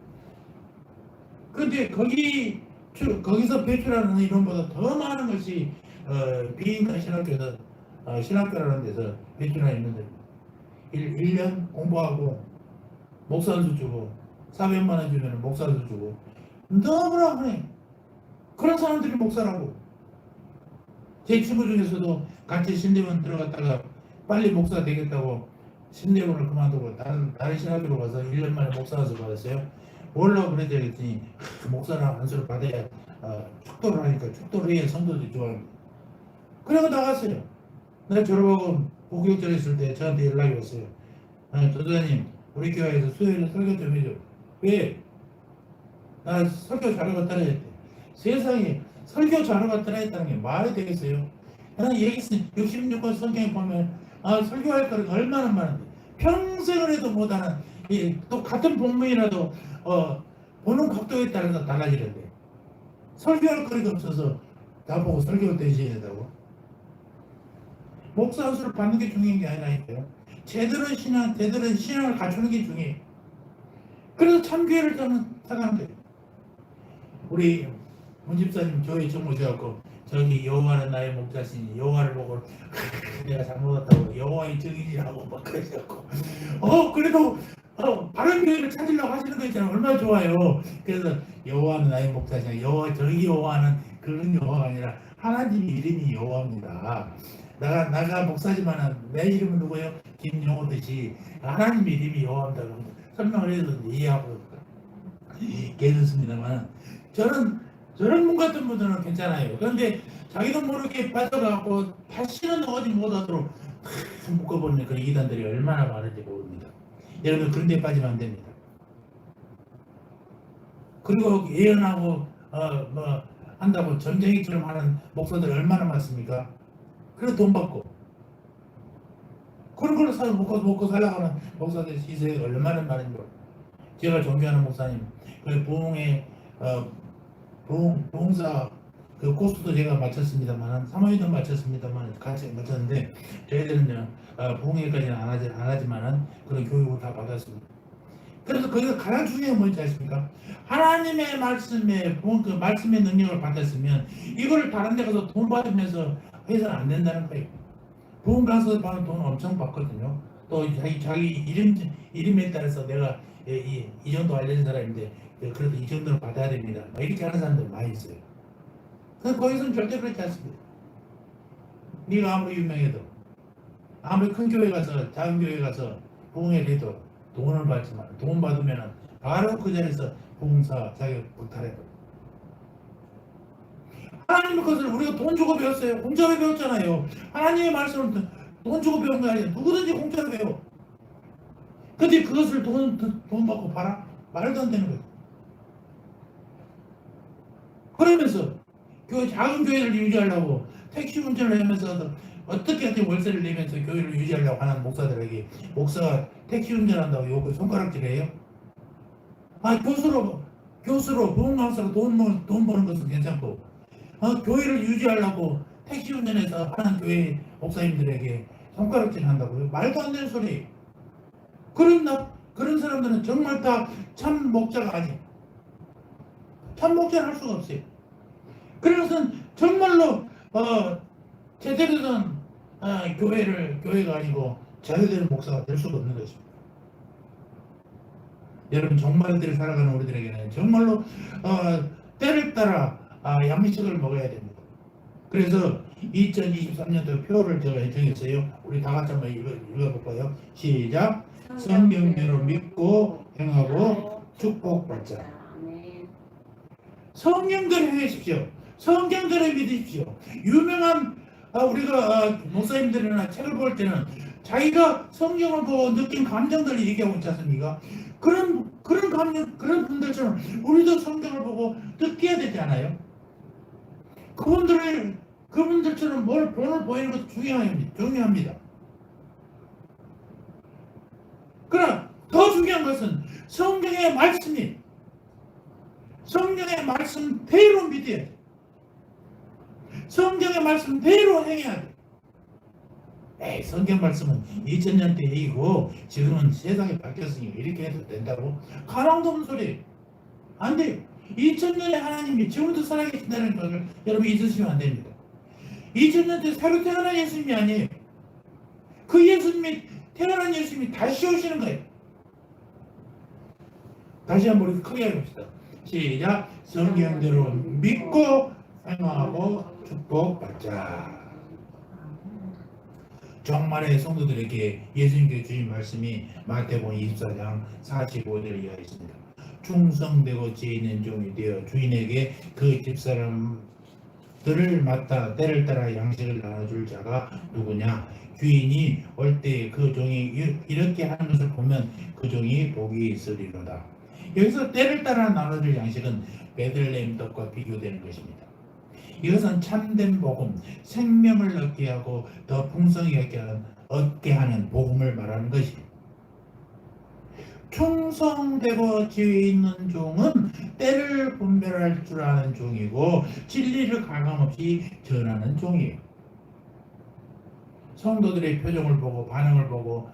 근데 거기서 배출하는 이론보다 더 많은 것이 비인간 신학교에서 신학교라는 데서 배출하는 있는데 1년 공부하고 목사수 주고 400만 원 주면 목사수 주고 너무나 흔해. 그런 사람들이 목사라고. 제 친구 중에서도 같이 신대원 들어갔다가 빨리 목사 되겠다고 신대원을 그만두고 다른 신학교로 가서 1년 만에 목사수 받았어요. 뭘로 그래야 되겠더니 목사랑 안수를 받아야 축도를 하니까 축도를 해야 성도들이 좋아합니다. 그래서 나갔어요. 내가 졸업하고 부교육절에 있을 때 저한테 연락이 왔어요. 전도사님, 우리 교회에서 수요일에 설교 좀 해줘. 왜? 나 설교 자료가 떨어졌대. 세상에 설교 자료가 떨어졌다는 게 말이 되겠어요? 나는 얘기했으니 66권 성경에 보면 설교할 거리가 얼마나 많은데 평생을 해도 못하는, 또 같은 본문이라도 보는 각도에 따라서 달라지는데 설교할 거리가 없어서 나보고 설교를 대신해야 된다고? 목사 안수를 받는 게 중요한 게 아니라니까요. 제대로 신앙을 갖추는 게 중요해요. 그래서 참교회를 저는 타가는 거예요. 우리 문집사님 교회 좀 오셔갖고 저기 여호와는 나의 목자시니 여호와를 보고 내가 잘못했다고 여호와의 증인이라고 막 그러셔갖고 그래도 바른 교회를 찾으려고 하시는 거 있잖아요. 얼마나 좋아요. 그래서 여호와는 나의 목자시니 저기 여호와는 그런 여호와가 아니라 하나님 이름이 여호와입니다. 나가 목사지만은 내 이름은 누구예요? 김용호듯이 하나님 이름이 여호와입니다. 설명을 해서 이해하고 괜찮습니다만 저런 분 같은 분들은 괜찮아요. 그런데 자기도 모르게 빠져가고 다시는 어디 못하도록 묶어버리는 그런 이단들이 얼마나 많은지 모릅니다. 여러분, 그런 데 빠지면 안 됩니다. 그리고 예언하고 한다고 점쟁이처럼 하는 목사들 얼마나 많습니까? 그래서 돈 받고 그런 걸로 먹고 살아가는 목사들 시세가 얼마나 많은지 모릅니다. 제가 존경하는 목사님, 그 부흥사 그 코스도 제가 마쳤습니다만, 사모님도 마쳤습니다만, 같이 마쳤는데 저희들은요 부흥회까지는 안 하지만은 그런 교육을 다 받았습니다. 그래서 거기서 가장 중요한 건 뭔지 아십니까? 하나님의 말씀에 그 말씀의 능력을 받았으면 이거를 다른 데 가서 돈 받으면서 해서는 안 된다는 거예요. 부흥 가서 받는 돈 엄청 받거든요. 또 자기 이름에 따라서 내가 이 정도 알려진 사람인데 그래도 이 정도는 받아야 됩니다. 이렇게 하는 사람들 많이 있어요. 그래서 거기서는 절대 그렇지 않습니다. 네가 아무리 유명해도, 아무리 큰 교회 가서 작은 교회 가서 부흥회를 해도 돈을 받지만, 돈 받으면 바로 그 자리에서 부흥사 자격 박탈해버려요. 하나님의 것을 우리가 돈 주고 배웠어요. 공짜로 배웠잖아요. 하나님의 말씀을 돈 주고 배운 거 아니에요. 누구든지 공짜로 배워. 근데 그것을 돈 받고 팔아? 말도 안 되는 거예요. 그러면서 작은 교회를 유지하려고 택시 운전을 하면서 어떻게 월세를 내면서 교회를 유지하려고 하는 목사들에게 목사가 택시 운전한다고 요거 손가락질해요? 교수로 보험 강사로 돈 버는 것은 괜찮고 교회를 유지하려고 택시 운전해서 하는 교회 목사님들에게 손가락질 한다고요? 말도 안 되는 소리. 그런 사람들은 정말 다 참 목자가 아니에요. 참 목자를 할 수가 없어요. 그래서 정말로 제대로 된 교회가 아니고 제대로 된 목사가 될 수가 없는 것입니다. 여러분 종말들을 살아가는 우리들에게는 정말로 때를 따라 양식을 먹어야 됩니다. 그래서 2023년도 표를 제가 정했어요. 우리 다 같이 한번 읽어볼까요? 시작. 성경대로 믿고 행하고 축복받자. 성경대로 행하십시오. 성경대로 믿으십시오. 유명한 우리가 목사님들이나 책을 볼 때는 자기가 성경을 보고 느낀 감정들을 얘기하고 있지 않습니까? 그런 감정, 그런 분들처럼 우리도 성경을 보고 느껴야 되지 않아요? 그분들처럼 뭘 보이는 것도 중요합니다. 그러나 더 중요한 것은 성경의 말씀대로 믿어야 돼. 성경의 말씀대로 해야 돼. 성경 말씀은 2000년 때 얘기고 지금은 세상이 바뀌었으니까 이렇게 해도 된다고? 가망도 없는 소리. 안 돼요. 2000년에 하나님이 지금도 살아계신다는 것을 여러분 잊으시면 안 됩니다. 2000년 때 새로 태어난 예수님이 아니에요. 그 태어난 예수님이 다시 오시는 거예요. 다시 한번 우리 크게 해봅시다. 시작. 성경대로 믿고 행하고 축복받자. 정말의 성도들에게 예수님께서 주신 말씀이 마태복음 24장 45절에 이하에 있습니다. 충성되고 지혜 있는 종이 되어 주인에게 그 집사람들을 맡아 때를 따라 양식을 나눠줄 자가 누구냐? 주인이 올 때 그 종이 이렇게 하는 것을 보면 그 종이 복이 있으리로다. 여기서 때를 따라 나눠줄 양식은 베들레헴 떡과 비교되는 것입니다. 이것은 참된 복음, 생명을 얻게 하고 더 풍성히 얻게 하는 복음을 말하는 것입니다. 충성되고 지혜 있는 종은 때를 분별할 줄 아는 종이고 진리를 가감없이 전하는 종이에요. 성도들의 표정을 보고 반응을 보고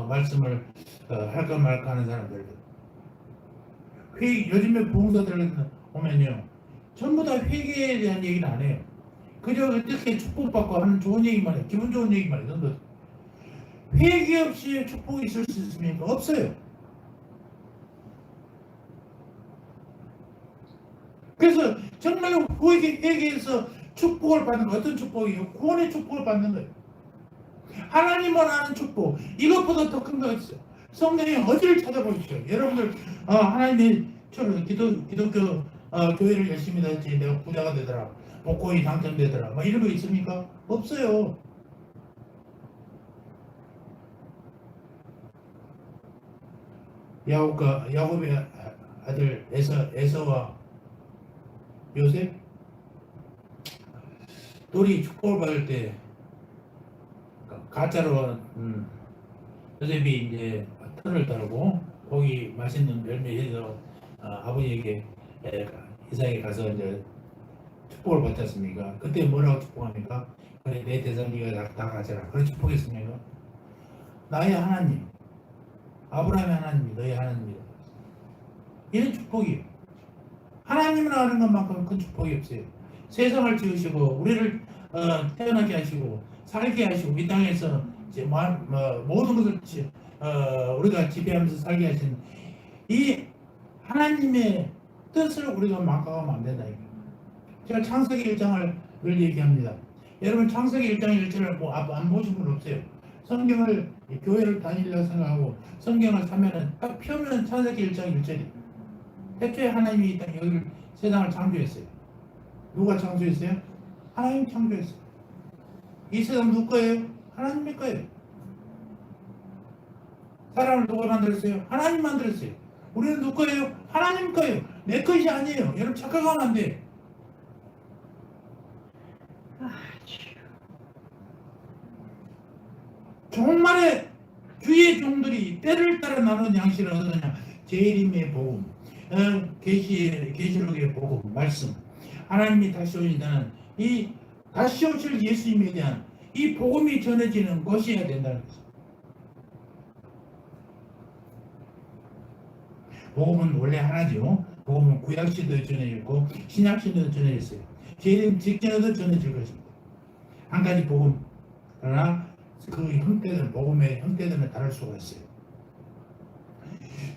말씀을 할까 말까 하는 사람들, 요즘에 부흥사들 오면요 전부 다 회개에 대한 얘기는 안 해요. 그저 어떻게 축복받고 하는 좋은 얘기만 해요. 기분 좋은 얘기만 해요. 회개 없이 축복이 있을 수 있습니까? 없어요. 그래서 정말로 회개해서 축복을 받는 거, 어떤 축복이에요? 구원의 축복을 받는 거예요. 하나님을 아는 축복, 이것보다 더 큰 거 있어요. 성경에 어디를 찾아보십시오. 여러분들 하나님의 기독교 교회를 열심히 다녔지 내가 부자가 되더라, 복권이 당첨되더라, 막 이런 거 있습니까? 없어요. 야곱의 아들 에서와 요셉 둘이 축복을 받을 때 가짜로 요셉이 이제 털을 달고 고기 맛있는 열매해서 아버지에게 이삭에 가서 이제 축복을 받지 않습니까? 그때 뭐라고 축복합니까? 그래 내 대상 네가 다 가져라. 그런 축복했습니까? 나의 하나님, 아브라함의 하나님이 너의 하나님이다. 이런 축복이에요. 하나님을 아는 것만큼 큰 축복이 없어요. 세상을 지으시고 우리를 태어나게 하시고 살게 하시고 이 땅에서 이제 모든 것을 우리가 지배하면서 살게 하신 이 하나님의 뜻을 우리가 망각하면 안 된다. 제가 창세기 1장을 늘 얘기합니다. 여러분 창세기 1장 1절을 안 보신 분 없어요. 성경을 교회를 다니려고 생각하고 성경을 사면은 딱 펴면 창세기 1장 1절이 태초에 하나님이 이 땅 여기를 세상을 창조했어요. 누가 창조했어요? 하나님 창조했어요. 이 세상 누구 거예요? 하나님의 거예요. 사람을 누가 만들었어요? 하나님 만들었어요. 우리는 누구 거예요? 하나님 거예요. 내 것이 아니에요. 여러분 착각하면 안 돼요. 정말에 주의 종들이 때를 따라 나누는 양식을 얻느냐? 재림의 복음, 계시록의 복음, 말씀, 하나님이 다시 오신다는 이 다시 오실 예수님에 대한 이 복음이 전해지는 것이어야 된다는 거죠. 복음은 원래 하나죠. 복음은 구약 시대에 전해졌고 신약 시대에도 전해졌어요. 재림 직전에도 전해질 것입니다. 한 가지 복음, 그러나 그 형태는 복음의 형태들은 다를 수가 있어요.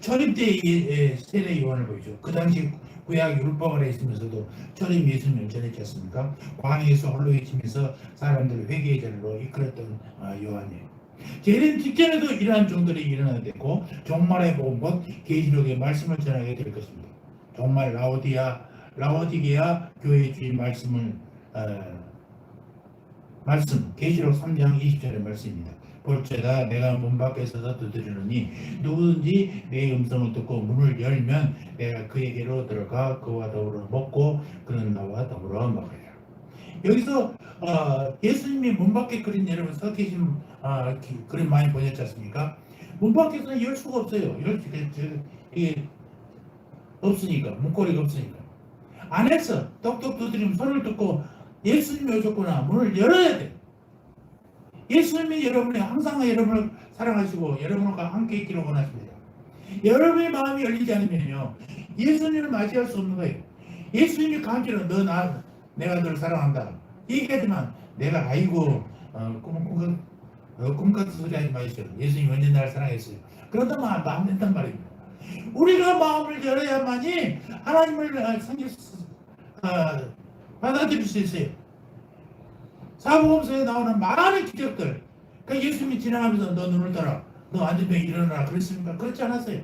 초림 때의 세례 요한을 보이죠. 그 당시 구약 율법 아래 있으면서도 초림 예수님을 전했지 않습니까? 광야에서 홀로 외치면서 사람들을 회개의 자리로 이끌었던 요한이에요. 재림 직전에도 이러한 종들이 일어나게 됐고 종말의 복음 곧 계시록의 말씀을 전하게 될 것입니다. 종말 라오디게아 교회의 주인 말씀을 말씀 계시록 3장 20절의 말씀입니다. 볼지어다 내가 문 밖에 서서 두드리노니 누구든지 내 음성을 듣고 문을 열면 내가 그에게로 들어가 그와 더불어 먹고 그는 나와 더불어 먹으리라. 여기서 예수님이 문 밖에 그린 여러분 서 계신 그림 많이 보셨지 않습니까? 문 밖에서는 열 수가 없어요. 이게 없으니까 문고리가 없으니까 안에서 똑똑 두드리면 소리를 듣고 예수님이 오셨구나 문을 열어야 돼. 예수님이 여러분이 항상 여러분을 사랑하시고 여러분과 함께 있기를 원하십니다. 여러분의 마음이 열리지 않으면요 예수님을 맞이할 수 없는 거예요. 예수님이 감기로 내가 너를 사랑한다 얘기하지만 내가 아이고 꿈 같은 소리 하지 마시오. 예수님이 언제 나를 사랑했어요. 그러다 마음 된단 말입니다. 우리가 마음을 열어야만이 하나님을 받아들일 수 있어요. 사복음서에 나오는 많은 기적들, 그러니까 예수님이 지나가면서 너 눈을 떠라, 너 안전병 일어나라 그랬습니까? 그렇지 않았어요.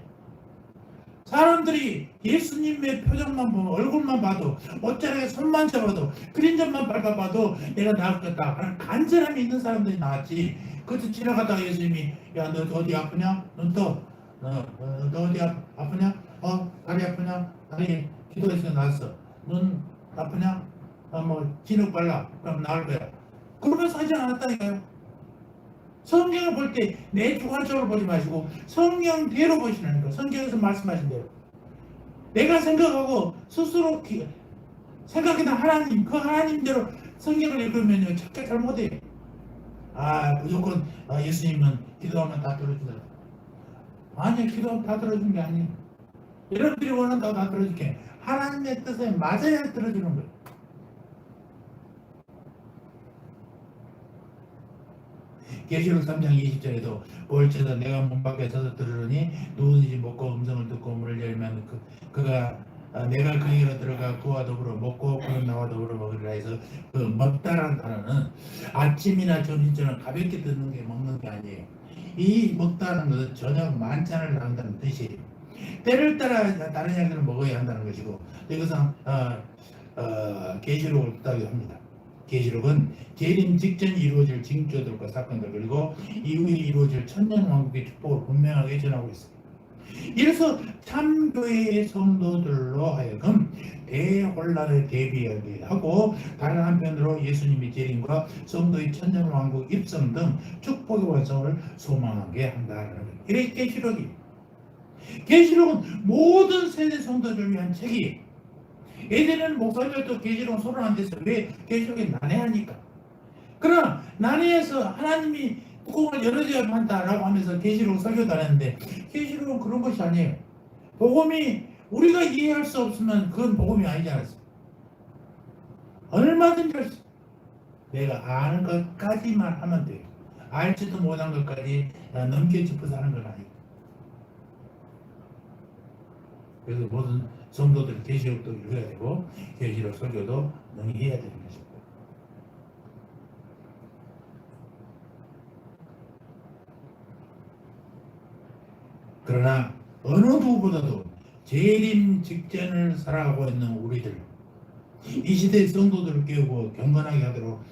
사람들이 예수님의 표정만 보면 얼굴만 봐도 옷자락에 손만 잡아도 그림자만 밟아봐도 내가 나았겠다 하는 간절함이 있는 사람들이 나왔지. 그것도 지나가다가 예수님이 야 너 어디 아프냐? 눈 떠. 너 어디 아프냐? 다리 아프냐? 다리 기도해서 나았어. 눈 아프냐? 진흙 발라. 그럼 나을 거야. 그러면서 하지 않았다니까요. 성경을 볼 때 내 주관적으로 보지 마시고 성경대로 보시라니까. 성경에서 말씀하신 대로. 내가 생각하고 스스로 생각이나 하나님, 그 하나님대로 성경을 읽으면요 착각 잘못해요. 무조건 예수님은 기도하면 다 들어준다. 아니요, 기도하면 다 들어주는 게 아니에요. 여러분들이 원한다고 다 들어줄게. 하나님의 뜻에 맞아야 들어주는 거예요. 계시록 3장 20절에도 볼지어다 내가 문 밖에 서서 들으니 누구든지 먹고 음성을 듣고 문을 열면 그가 내가 그에게로 들어가 그와 더불어 먹고 그는 나와 더불어 먹으리라 해서 그 먹다라는 단어는 아침이나 점심처럼 가볍게 듣는 게 먹는 게 아니에요. 이 먹다라는 것은 저녁 만찬을 나눈다는 뜻이에요. 때를 따라 다른 양들을 먹어야 한다는 것이고 이것은 계시록을 뜻하기도 합니다. 계시록은 재림 직전 이루어질 징조들과 사건들 그리고 이후에 이루어질 천년왕국의 축복을 분명하게 전하고 있습니다. 이래서 참교회의 성도들로 하여금 대혼란을 대비하게 하고 다른 한편으로 예수님의 재림과 성도의 천년왕국 입성 등 축복의 완성을 소망하게 한다는 거예요. 이게 계시록이. 계시록은 모든 세대 성도들을 위한 책이에요. 예전에는 목사들도 계시록은 소론 안 됐어요. 왜? 계시록이 난해하니까. 그러나 난해해서 하나님이 뚜껑을 열어줘야 한다라고 하면서 계시록 설교도 안 했는데 계시록은 그런 것이 아니에요. 복음이 우리가 이해할 수 없으면 그건 복음이 아니지 않았어요. 얼마든지 할 수 있어요. 내가 아는 것까지만 하면 돼요. 알지도 못한 것까지 넘겨 짚어서 하는 건 아니고. 그래서 모든 성도들 계시록도 읽어야 되고 계시록 설교도 능히 해야 되는 것입니다. 그러나 어느 누구보다도 재림 직전을 살아가고 있는 우리들, 이 시대의 성도들을 깨우고 경건하게 하도록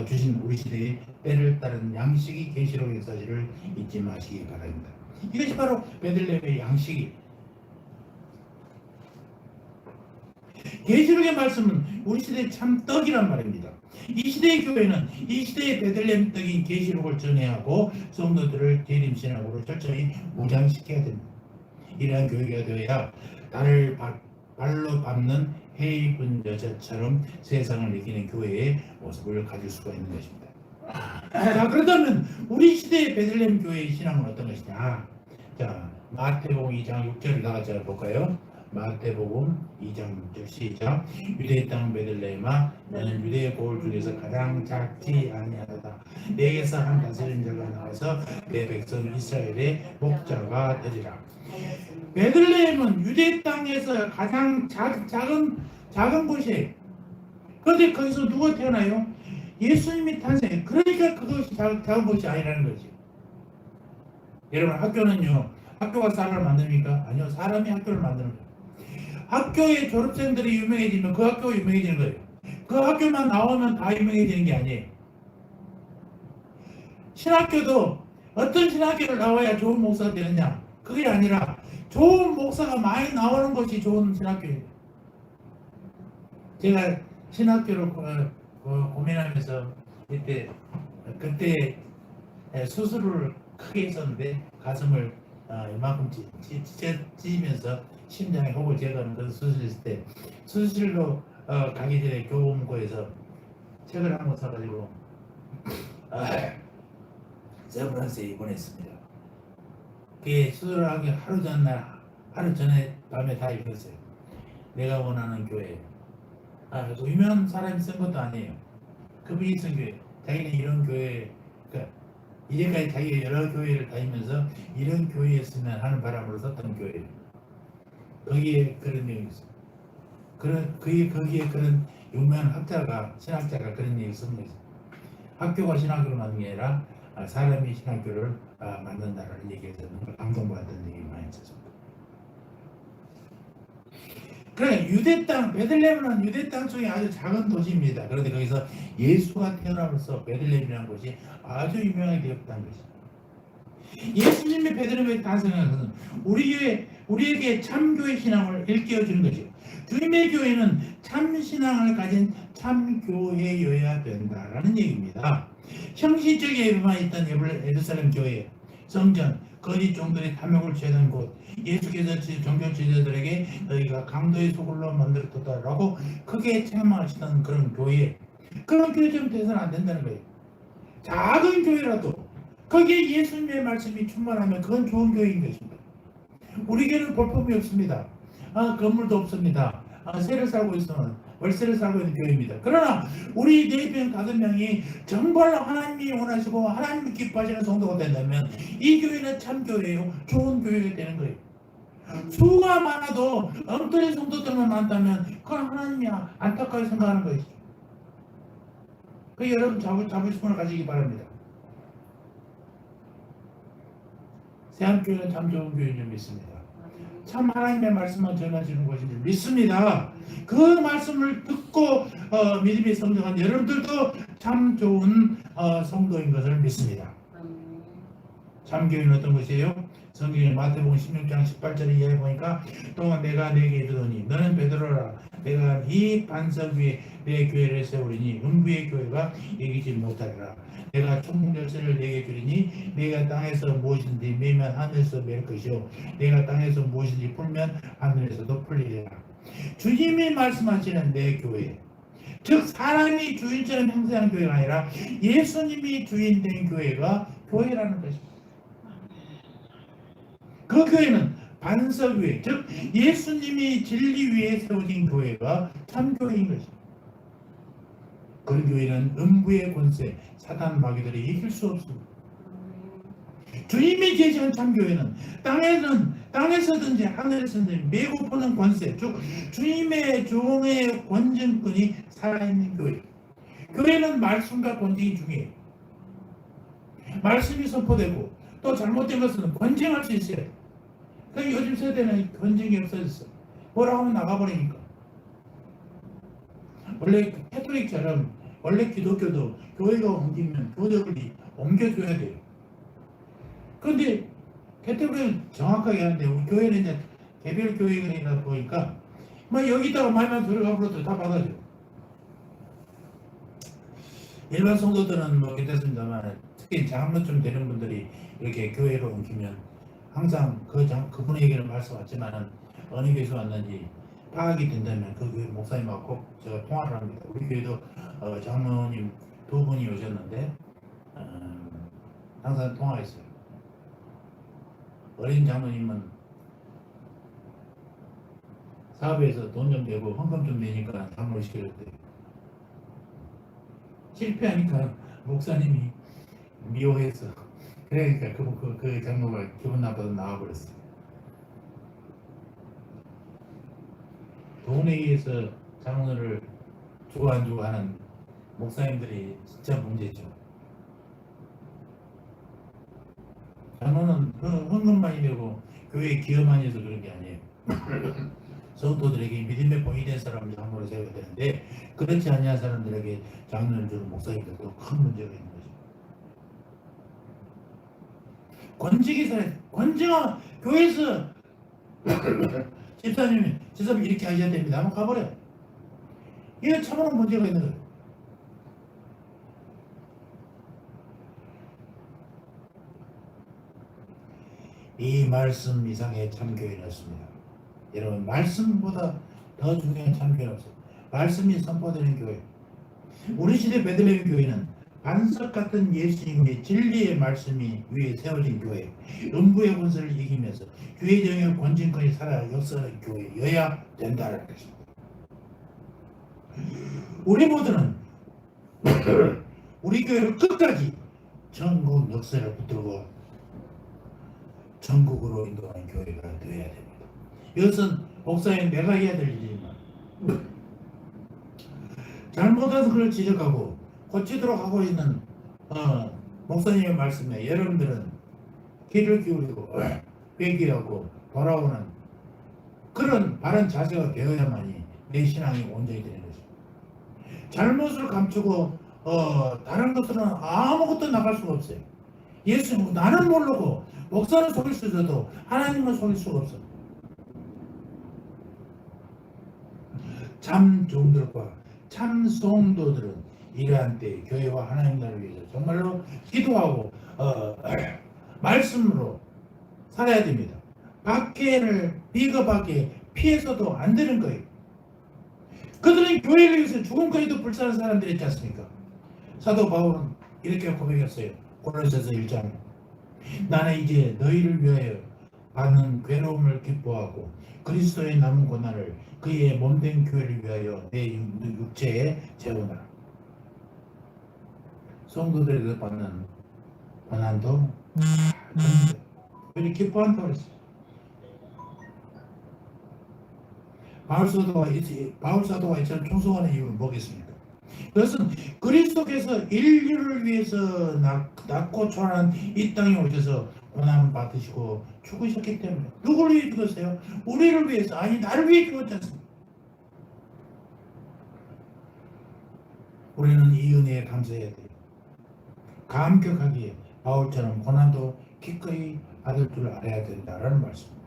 주신 우리 시대의 때를 따른 양식이 계시록의 사실을 잊지 마시기 바랍니다. 이것이 바로 베들레헴의 양식이 계시록의 말씀은 우리 시대의 참 떡이란 말입니다. 이 시대의 교회는 이 시대의 베들레헴 떡인 계시록을 전해야 하고 성도들을 재림신학으로 철저히 무장시켜야 됩니다. 이러한 교회가 되어야 나를 발로 밟는 해 입은 여자처럼 세상을 이기는 교회의 모습을 가질 수가 있는 것입니다. 자, 그렇다면 우리 시대의 베들레헴 교회의 신앙은 어떤 것이냐? 자, 마태복음 2장 6절을 다 같이 볼까요? 마태복음 2장 6절 시작. 유대의 땅 베들레헴아 너는 유대의 고을 중에서 가장 작지 아니하다. 내게서 한 다스린 자가 나와서 내 백성 이스라엘의 목자가 되리라. 베들레헴은 유대 땅에서 가장 작은 곳이에요. 그런데 거기서 누가 태어나요? 예수님이 탄생해요. 그러니까 그것이 작은 곳이 아니라는 거지. 여러분, 학교는요, 학교가 사람을 만듭니까? 아니요, 사람이 학교를 만드는 거예요. 학교의 졸업생들이 유명해지면 그 학교가 유명해지는 거예요. 그 학교만 나오면 다 유명해지는 게 아니에요. 신학교도 어떤 신학교를 나와야 좋은 목사가 되느냐? 그게 아니라 좋은 목사가 많이 나오는 것이 좋은 신학교예요. 제가 신학교를 고민하면서 그때 수술을 크게 했었는데 가슴을 이만큼 찢으면서 심장에 혹을 제거하는 그런 수술했을 때 수술로 가기 전에 교보문고에서 책을 한 권 사가지고 세브란스에 입원했습니다. 그게 수술을 하기 하루 전에 밤에 다 읽었어요. 내가 원하는 교회. 유명한 사람이 쓴 것도 아니에요. 그분이 쓴 교회. 자기는 이런 교회, 그러니까 이제까지 자기가 여러 교회를 다니면서 이런 교회였으면 하는 바람으로 썼던 교회예요. 거기에 그런 내용이 있어요. 거기에 그런 유명한 신학자가 그런 얘기를 쓴 거죠. 학교가 신학교를 만든 게 아니라 사람이 신학교를 만든다라는 얘기에서 감동받았던 얘기 많이 있었습니다. 그래, 유대 땅, 베들레헴은 유대 땅 중에 아주 작은 도시입니다. 그런데 거기서 예수가 태어남으로써 베들레헴이라는 곳이 아주 유명하게 되었다는 것입니다. 예수님의 베들레헴에 탄생한 것은 우리에게 참교회 신앙을 일깨워주는 것이요. 주님의 교회는 참 신앙을 가진 참 교회여야 된다라는 얘기입니다. 형식적 예배만 있던 예루살렘 교회, 성전, 거짓 종들의 탐욕을 취하는 곳, 예수께서 종교 지도자들에게 너희가 강도의 소굴로 만들었다라고 크게 책망하시던 그런 교회, 그런 교회처럼 돼서는 안 된다는 거예요. 작은 교회라도 거기에 예수님의 말씀이 충만하면 그건 좋은 교회인 것입니다. 우리 교회는 볼품이 없습니다. 건물도 없습니다. 세를 살고 있으면 월세를 살고 있는 교회입니다. 그러나 우리 4명, 5명이 정말로 하나님이 원하시고 하나님이 기뻐하시는 성도가 된다면 이 교회는 참 교회예요. 좋은 교회가 되는 거예요. 수가 많아도 엉터리 성도들만 많다면 그건 하나님이 안타까이 생각하는 것이죠. 그 여러분 자부심을 가지기 바랍니다. 새한교회는 참 좋은 교회인 줄 믿습니다. 참 하나님의 말씀만 전해주는 것인 줄 믿습니다. 그 말씀을 듣고 믿음이 성장한 여러분들도 참 좋은 성도인 것을 믿습니다. 참교회는 어떤 것이에요? 성경에 마태복음 16장 18절에 이하에 보니까 또한 내가 네게 이르노니 너는 베드로라 내가 이 반석 위에 내 교회를 세우리니 음부의 교회가 이기지 못하리라. 내가 천국 열쇠를 내게 주리니 내가 땅에서 무엇인지 매면 하늘에서 맬 것이요 내가 땅에서 무엇인지 풀면 하늘에서도 풀리리라. 주님이 말씀하시는 내 교회, 즉 사람이 주인처럼 행세하는 교회가 아니라 예수님이 주인된 교회가 교회라는 것입니다. 그 교회는 반석 위에, 즉 예수님이 진리 위에 세워진 교회가 참 교회인 것입니다. 그 교회는 음부의 권세, 사탄 마귀들이 이길 수 없습니다. 주님이 계시는 참 교회는 땅에서든지 하늘에서든지 매고 푸는 권세, 즉 주님의 종의 권증권이 살아있는 교회. 교회는 말씀과 권징이 중요해요. 말씀이 선포되고 또 잘못된 것은 권징할 수 있어요. 그러니까 요즘 세대는 권징이 없어졌어. 뭐라고 하면 나가버리니까. 원래 캐톨릭처럼 원래 기독교도 교회가 옮기면 교적을 옮겨줘야 돼요. 그런데 캐톨릭은 정확하게 하는데 우리 교회는 이제 개별 교회이다 보니까 뭐 여기다가 말만 들어가 버려도 다 받아줘. 일반 성도들은 뭐 괜찮습니다만 특히 장로쯤 되는 분들이 이렇게 교회로 옮기면 항상 그분에게는 말씀왔지만은 어느 교회에서 왔는지 파악이 된다면 그 교회 목사님하고 꼭 제가 통화를 합니다. 우리 교회도 장로님 2분이 오셨는데 항상 통화했어요. 어린 장로님은 사업에서 돈 좀 내고 헌금 좀 내니까 장로를 시켜줬대요. 실패하니까 목사님이 미워했어. 그러니까 그 장로가 기분 나빠서 나와버렸어. 돈에 의해서 장로를 주고 안 주고 하는 목사님들이 진짜 문제죠. 장로는 헌금 많이 내고 교회에 기여 많이 해서 그런 게 아니에요. 성도들에게 믿음의 본이 된 사람을 장로로 세워야 되는데 그렇지 아니한 사람들에게 장로를 주는 목사님들도 큰 문제가 있는 거죠. 권직이 살아야 돼. 권직아 교회에서 집사님 이렇게 하셔야 됩니다. 한번 가버려. 이게 참으로 문제가 있는 거예요. 이 말씀 이상의 참교회는 없습니다. 여러분 말씀보다 더 중요한 참교회는 없어요. 말씀이 선포되는 교회. 우리 시대 베들레헴 교회는 반석 같은 예수님의 진리의 말씀이 위에 세워진 교회. 음부의 권세를 이기면서 주의 영역 권진권이 살아 역사하는 교회여야 된다는 것입니다. 우리 모두는 우리 교회를 끝까지 전국 역사를 붙들고 전국으로 인도하는 교회가 되어야 됩니다. 이것은 목사님 내가 해야 될 일이지만 잘못해서 그걸 지적하고 고치도록 하고 있는 목사님의 말씀에 여러분들은 귀를 기울이고 회개하고 돌아오는 그런 바른 자세가 되어야만이 내 신앙이 온전히 되는 것입니다. 잘못을 감추고 다른 것들은 아무것도 나갈 수가 없어요. 예수 나는 모르고 목사는 속일 수 있어도 하나님은 속일 수가 없어. 참 종들과 참 성도들은 이러한 때 교회와 하나님 나라를 위해서 정말로 기도하고 말씀으로 살아야 됩니다. 박해를 비겁하게 피해서도 안 되는 거예요. 그들은 교회를 위해서 죽음까지도 불사하는 사람들이 있지 않습니까? 사도 바울은 이렇게 고백했어요. 고린도전서 1장 나는 이제 너희를 위하여 받는 괴로움을 기뻐하고 그리스도의 남은 고난을 그의 몸된 교회를 위하여 내 육체에 재우노라. 성도들에게 받는 고난도 그들이 기뻐한다고 그랬어요. 바울 사도가 이처럼 충성하는 이유는 뭐겠습니까? 그것은 그리스도께서 인류를 위해서 낳고 초월한 이 땅에 오셔서 고난을 받으시고 죽으셨기 때문에. 누구를 위해 죽었어요? 우리를 위해서. 아니 나를 위해 죽었지 않습니까? 우리는 이 은혜에 감사해야 돼요. 감격하기에 바울처럼 고난도 기꺼이 받을 줄 알아야 된다라는 말씀입니다.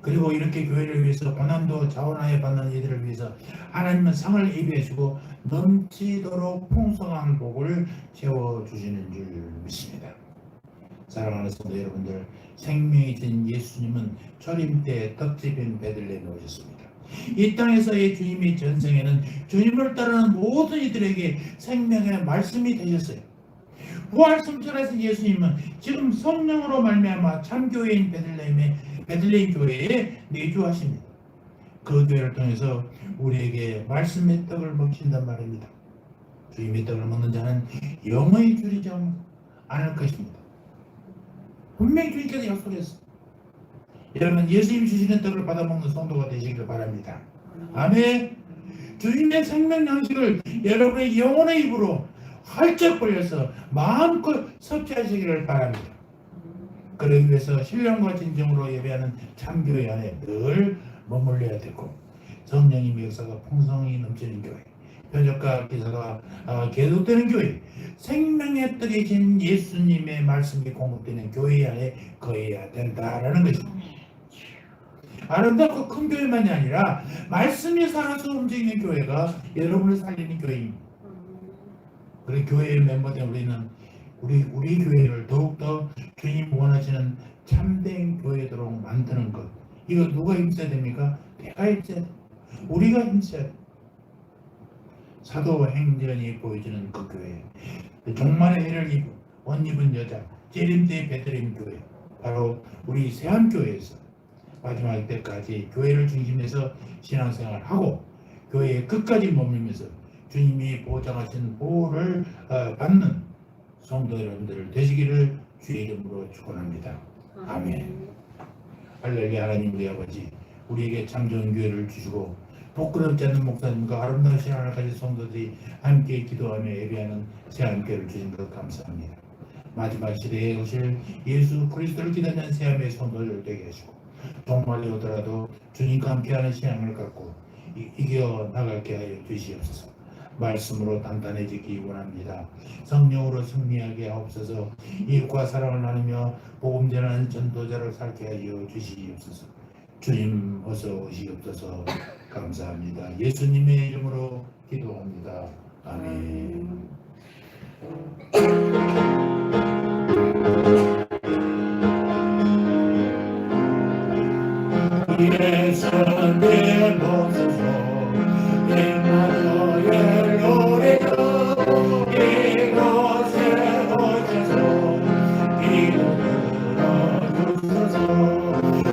그리고 이렇게 교회를 위해서 고난도 자원하여 받는 이들을 위해서 하나님은 상을 예비하시고 넘치도록 풍성한 복을 채워주시는 줄 믿습니다. 사랑하는 성도 여러분들, 생명이 된 예수님은 초림 때 떡집인 베들레헴에 오셨습니다. 이 땅에서의 주님의 전생에는 주님을 따르는 모든 이들에게 생명의 말씀이 되셨어요. 부활승천하신 예수님은 지금 성령으로 말미암아 참교회인 베들레헴 교회에 내주하십니다. 그 교회를 통해서 우리에게 말씀의 떡을 먹힌단 말입니다. 주님의 떡을 먹는 자는 영원히 줄이지 않을 것입니다. 분명히 주님께서 약속했어요. 여러분 예수님 주시는 떡을 받아먹는 성도가 되시기를 바랍니다. 아멘. 주님의 생명 양식을 여러분의 영혼의 입으로 활짝 벌려서 마음껏 섭취하시기를 바랍니다. 그러기 위해서 신령과 진정으로 예배하는 참교회 안에 늘 머물러야 되고 성령님의 역사가 풍성히 넘치는 교회, 표적과 기사가 계속되는 교회, 생명의 떡이신 예수님의 말씀이 공급되는 교회 안에 거해야 된다라는 것입니다. 아름답고 큰 교회만이 아니라 말씀이 살아서 움직이는 교회가 여러분을 살리는 교회입니다. 그리고 교회의 멤버들 우리는 우리 교회를 더욱더 주님 원하시는 참된 교회도록 만드는 것, 이거 누가 힘써야 됩니까? 내가 힘써야 돼. 우리가 힘써야 돼. 사도행전이 보여주는 그 교회, 종말의 해를 옷 입은 여자 재림대의 베들레헴 교회, 바로 우리 세안교회에서 마지막 때까지 교회를 중심해서 신앙생활을 하고 교회의 끝까지 머물면서 주님이 보장하신 보호를 받는 성도 여러분들 되시기를 주의 이름으로 축원합니다. 아멘. 할렐루야. 하나님 우리 아버지, 우리에게 참 좋은 교회를 주시고 부끄럽지 않는 목사님과 아름다운 신앙을 가진 성도들이 함께 기도하며 예배하는 새한교회를 주신 것 감사합니다. 마지막 시대에 오실 예수 그리스도를 기다리는 새함의 성도들 되게 하시고 종말이 오더라도 주님과 함께하는 신앙을 갖고 이겨 나가게 하여 주시옵소서. 말씀으로 단단해지기 원합니다. 성령으로 승리하게 하옵소서. 이웃과 사랑을 나누며 복음 전하는 전도자를 살게 하여 주시옵소서. 주님 어서 오시옵소서. 감사합니다. 예수님의 이름으로 기도합니다. 아멘. 예수님 오소서. 임마누엘 노래여 이곳에 오셔서 기도 들어주소서.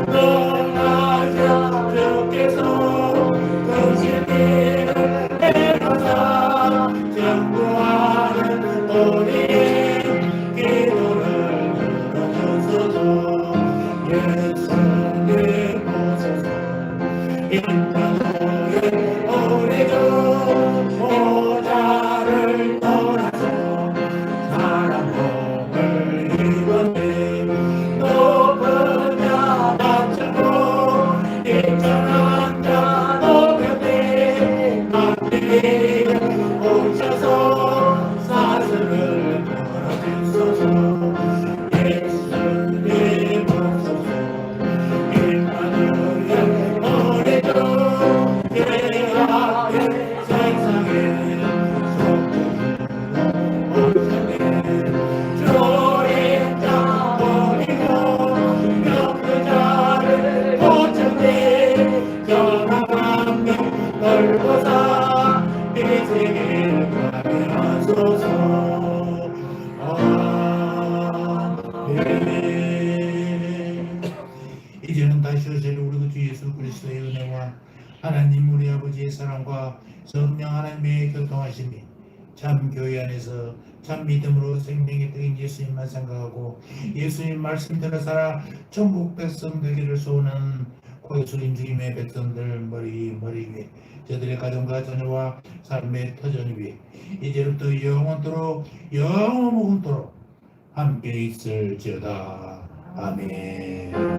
떠나자 주께서 당신을 해가사 전부하는 우리의 기도를 들어주소서. 예수님 오소서. 임마누엘 우리도 모자를 떠나서 사랑 복을 입었네. 높은 자 낮추고 인정한 자 높였네. 하나님 오셔서 사슬을 풀어주소서. 예수님 오소서. 임마누엘 우리도 세상에 조림자 버리고 역부자를 고쳤네. 전함함께 넓어서 이 세계를 가게 하소서. 아멘. 이제는 다시 오실 우리 주 예수 그리스도의 은혜와 하나님 우리 아버지의 사랑과 성령 하나님의 교통하심이 참 교회 안에서 참 믿음으로 생명의 떡인 예수님만 생각하고 예수님 말씀대로 살아 천국 백성 되기를 소원하는 고수님 주님의 백성들 머리 위에 저들의 가정과 자녀와 삶의 터전 위에 이제부터 영원토록 함께 있을지어다. 아멘.